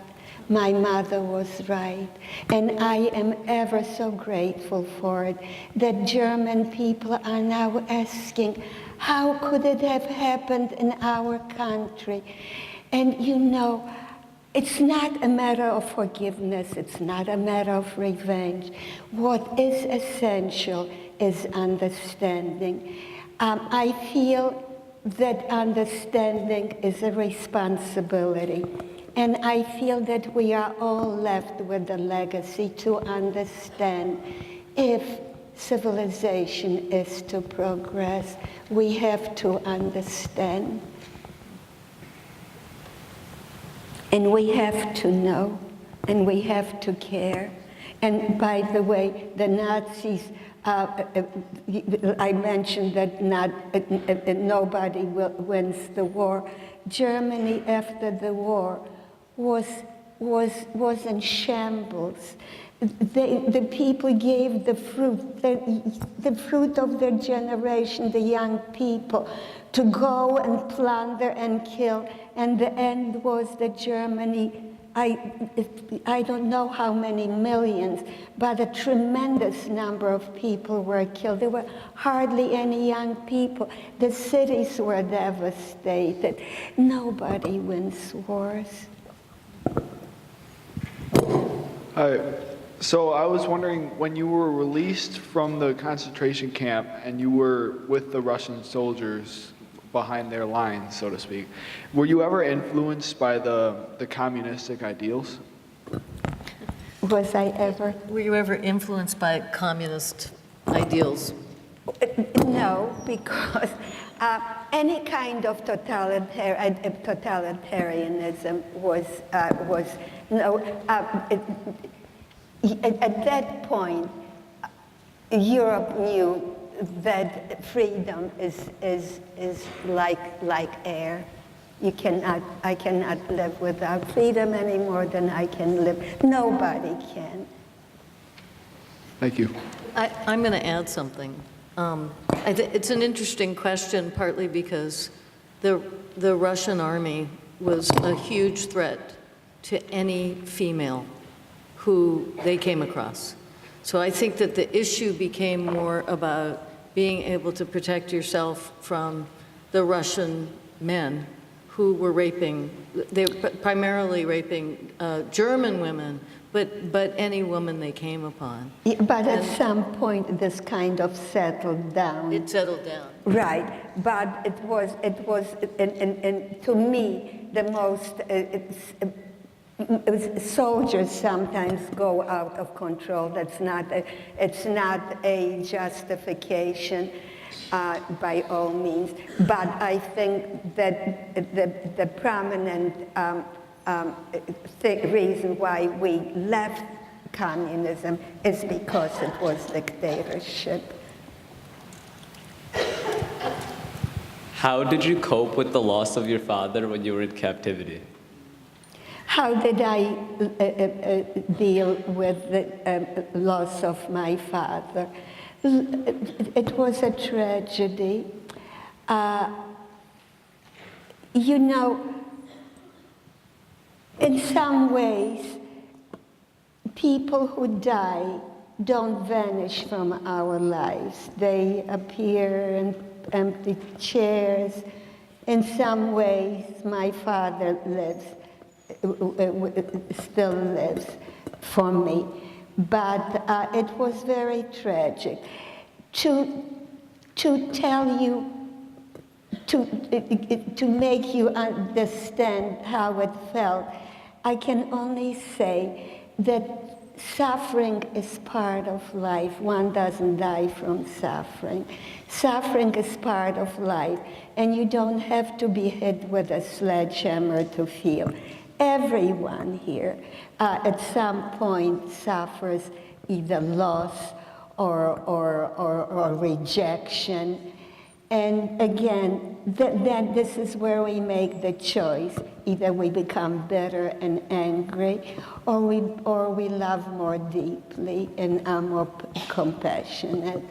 My mother was right. And I am ever so grateful for it, that German people are now asking, how could it have happened in our country? And you know, it's not a matter of forgiveness. It's not a matter of revenge. What is essential is understanding. I feel that understanding is a responsibility. And I feel that we are all left with the legacy to understand if civilization is to progress, we have to understand. And we have to know, and we have to care. And by the way, the Nazis I mentioned that nobody wins the war. Germany after the war was in shambles. The people gave the fruit of their generation, the young people, to go and plunder and kill. And the end was that Germany, I don't know how many millions, but a tremendous number of people were killed. There were hardly any young people. The cities were devastated. Nobody wins wars. So I was wondering, when you were released from the concentration camp and you were with the Russian soldiers behind their lines, so to speak, were you ever influenced by the communistic ideals? Was I ever? Were you ever influenced by communist ideals? No, because any kind of totalitarianism was no. At that point, Europe knew that freedom is like air. I cannot live without freedom any more than I can live. Nobody can. Thank you. I'm going to add something. It's an interesting question, partly because the Russian army was a huge threat to any female who they came across. So I think that the issue became more about being able to protect yourself from the Russian men who were raping, they were primarily raping German women, but any woman they came upon. Yeah, but at some point, this kind of settled down. It settled down. Right, but it was, and to me, the most, soldiers sometimes go out of control. It's not a justification by all means. But I think that the prominent reason why we left communism is because it was dictatorship. How did you cope with the loss of your father when you were in captivity? How did I deal with the loss of my father? It was a tragedy. You know, in some ways, people who die don't vanish from our lives. They appear in empty chairs. In some ways, my father lives. Still lives for me, but it was very tragic. To tell you, to make you understand how it felt, I can only say that suffering is part of life. One doesn't die from suffering. Suffering is part of life, and you don't have to be hit with a sledgehammer to feel. Everyone here at some point suffers either loss or rejection. And again, then this is where we make the choice. Either we become bitter and angry, or we love more deeply and are more compassionate.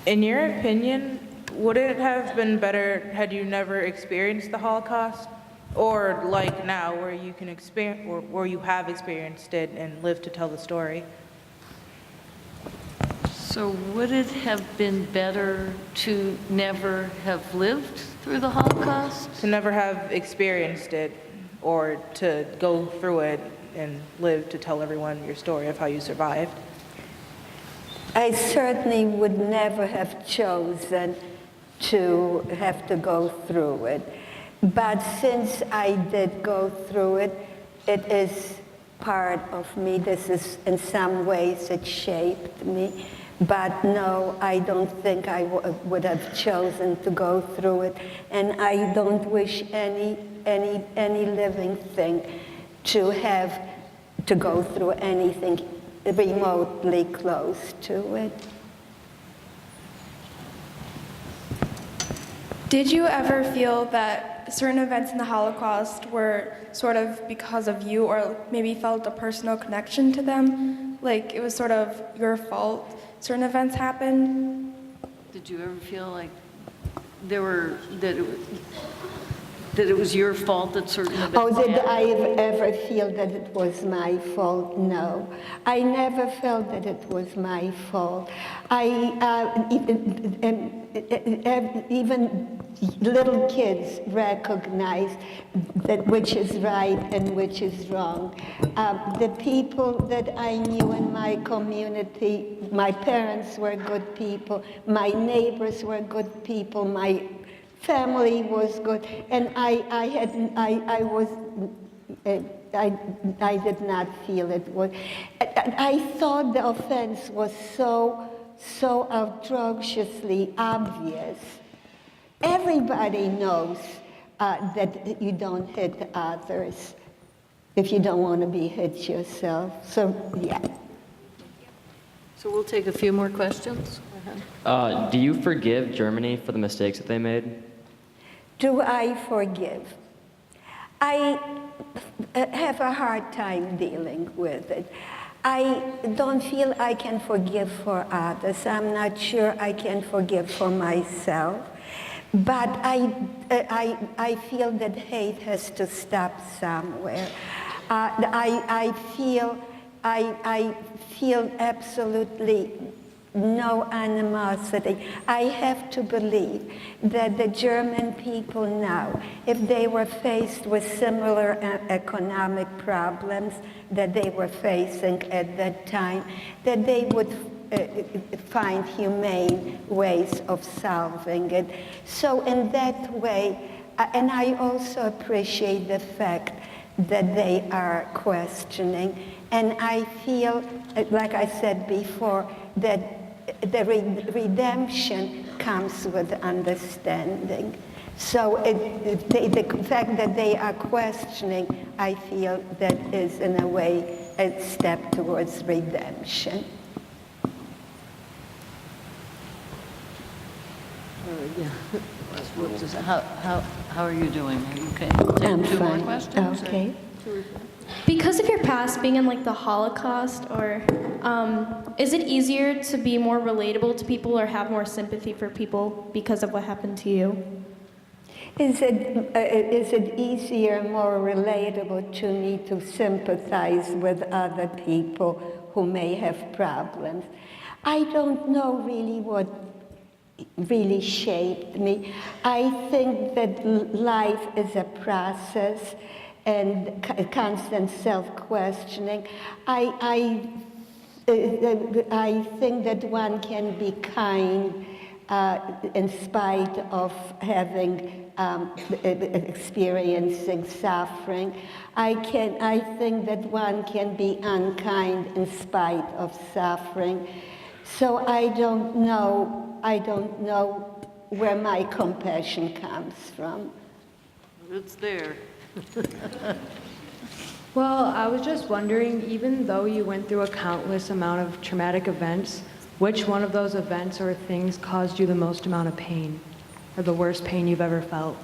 In your opinion, would it have been better had you never experienced the Holocaust? Or like now, where you can experience, or where you have experienced it and lived to tell the story? So would it have been better to never have lived through the Holocaust? To never have experienced it, or to go through it and live to tell everyone your story of how you survived? I certainly would never have chosen to have to go through it. But since I did go through it, it is part of me. This is, in some ways, it shaped me. But no, I don't think I would have chosen to go through it. And I don't wish any living thing to to go through anything remotely close to it. Did you ever feel that certain events in the Holocaust were sort of because of you, or maybe felt a personal connection to them? Like it was sort of your fault certain events happened? Did you ever feel like that it was your fault that certain events happened? Did I ever feel that it was my fault? No. I never felt that it was my fault. Even little kids recognize that which is right and which is wrong. The people that I knew in my community, my parents were good people, my neighbors were good people, my family was good, and I did not feel it was. I thought the offense was so atrociously obvious. Everybody knows that you don't hit others if you don't want to be hit yourself. So, yeah. So we'll take a few more questions. Do you forgive Germany for the mistakes that they made? Do I forgive? I have a hard time dealing with it. I don't feel I can forgive for others. I'm not sure I can forgive for myself. But I feel that hate has to stop somewhere. I feel absolutely no animosity. I have to believe that the German people now, if they were faced with similar economic problems that they were facing at that time, that they would find humane ways of solving it. So in that way, and I also appreciate the fact that they are questioning, and I feel, like I said before, that the redemption comes with understanding. So the fact that they are questioning, I feel that is in a way a step towards redemption. How are you doing? Are you okay? Take I'm two fine. more questions? Okay. Because of your past being in like the Holocaust, or is it easier to be more relatable to people or have more sympathy for people because of what happened to you? Is it easier, more relatable to me to sympathize with other people who may have problems? I don't know really what really shaped me. I think that life is a process and constant self-questioning. I think that one can be kind in spite of having experiencing suffering. I think that one can be unkind in spite of suffering. So I don't know where my compassion comes from. It's there. Well, I was just wondering, even though you went through a countless amount of traumatic events, which one of those events or things caused you the most amount of pain, or the worst pain you've ever felt?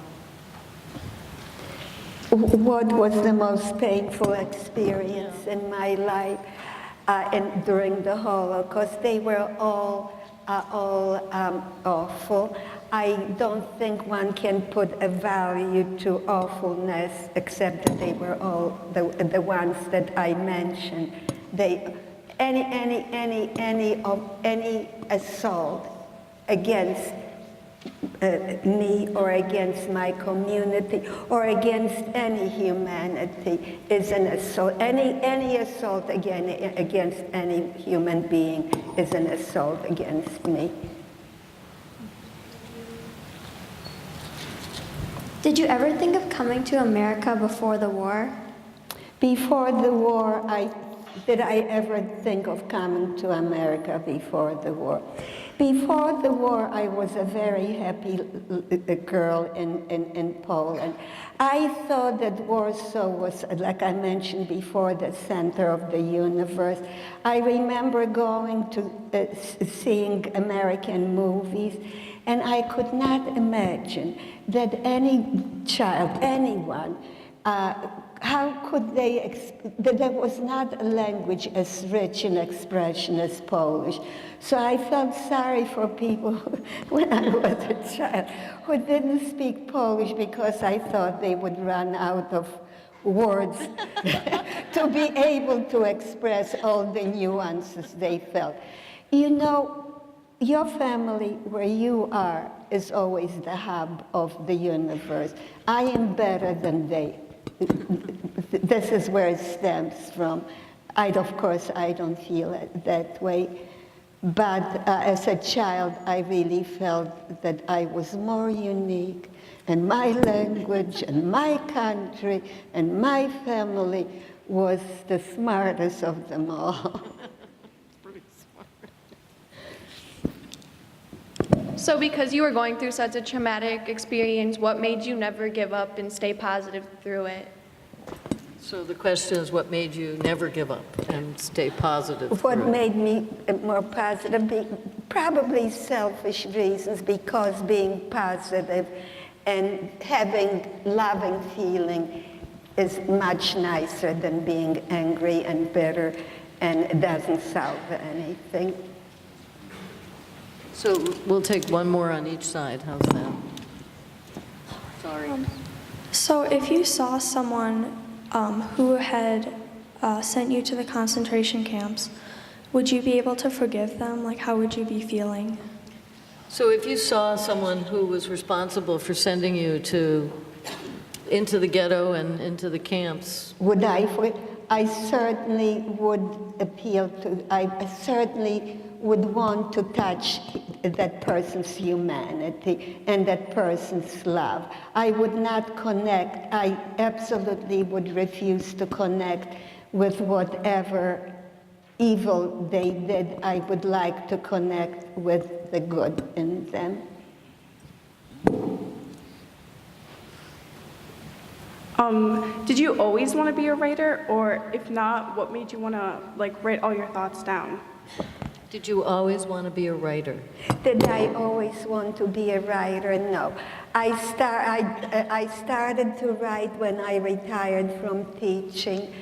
What was the most painful experience in my life and during the Holocaust? They were all awful. I don't think one can put a value to awfulness, except that they were all the ones that I mentioned. Any assault against me or against my community or against any humanity is an assault. Any assault against any human being is an assault against me. Did you ever think of coming to America before the war? Before the war, I did I ever think of coming to America before the war? Before the war, I was a very happy girl in Poland. I thought that Warsaw was, like I mentioned before, the center of the universe. I remember going to seeing American movies, and I could not imagine that any child, anyone, how could they, that there was not a language as rich in expression as Polish. So I felt sorry for people when I was a child who didn't speak Polish because I thought they would run out of words to be able to express all the nuances they felt. You know, your family, where you are, is always the hub of the universe. I am better than they. This is where it stems from. Of course, I don't feel it that way. But as a child, I really felt that I was more unique, and my language, and my country, and my family was the smartest of them all. So because you were going through such a traumatic experience, what made you never give up and stay positive through it? So the question is, what made you never give up and stay positive? What made me more positive? Probably selfish reasons, because being positive and having loving feeling is much nicer than being angry and bitter, and it doesn't solve anything. So we'll take one more on each side. How's that? Sorry. So if you saw someone who had sent you to the concentration camps, would you be able to forgive them? Like, how would you be feeling? So if you saw someone who was responsible for sending you into the ghetto and into the camps, would I certainly would appeal to, I certainly would want to touch that person's humanity and that person's love. I would not connect, I absolutely would refuse to connect with whatever evil they did. I would like to connect with the good in them. Did you always want to be a writer, or if not, what made you want to write all your thoughts down? did you always want to be a writer? Did I always want to be a writer? No. I started to write when I retired from teaching,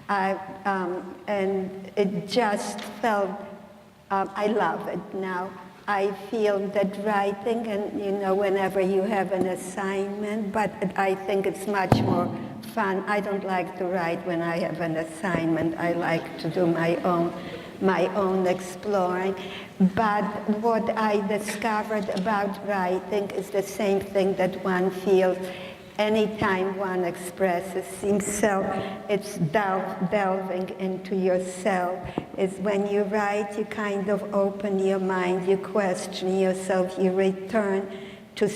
and it just felt, I love it now. I feel that writing, and whenever you have an assignment, but I think it's much more fun. I don't like to write when I have an assignment. I like to do my own exploring. But what I discovered about writing is the same thing that one feels anytime one expresses himself. It's delving into yourself. It's when you write, you kind of open your mind, you question yourself, you return to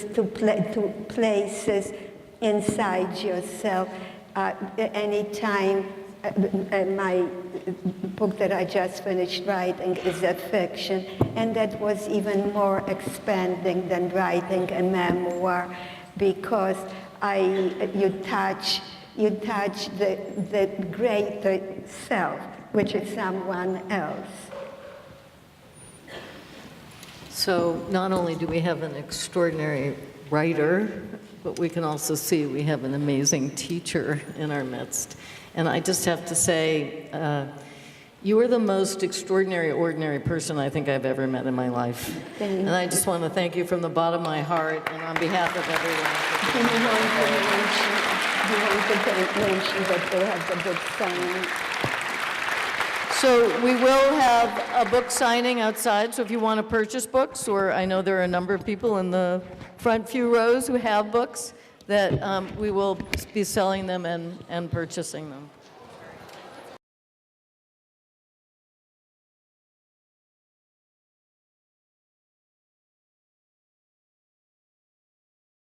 places inside yourself. Anytime, my book that I just finished writing is a fiction, and that was even more expanding than writing a memoir, because you touch the greater self, which is someone else. So not only do we have an extraordinary writer, but we can also see we have an amazing teacher in our midst. And I just have to say, you are the most extraordinary, ordinary person I think I've ever met in my life. And I just want to thank you from the bottom of my heart and on behalf of everyone. You want to mention that they have the book signing. So we will have a book signing outside, so if you want to purchase books, or I know there are a number of people in the front few rows who have books, that we will be selling them and purchasing them.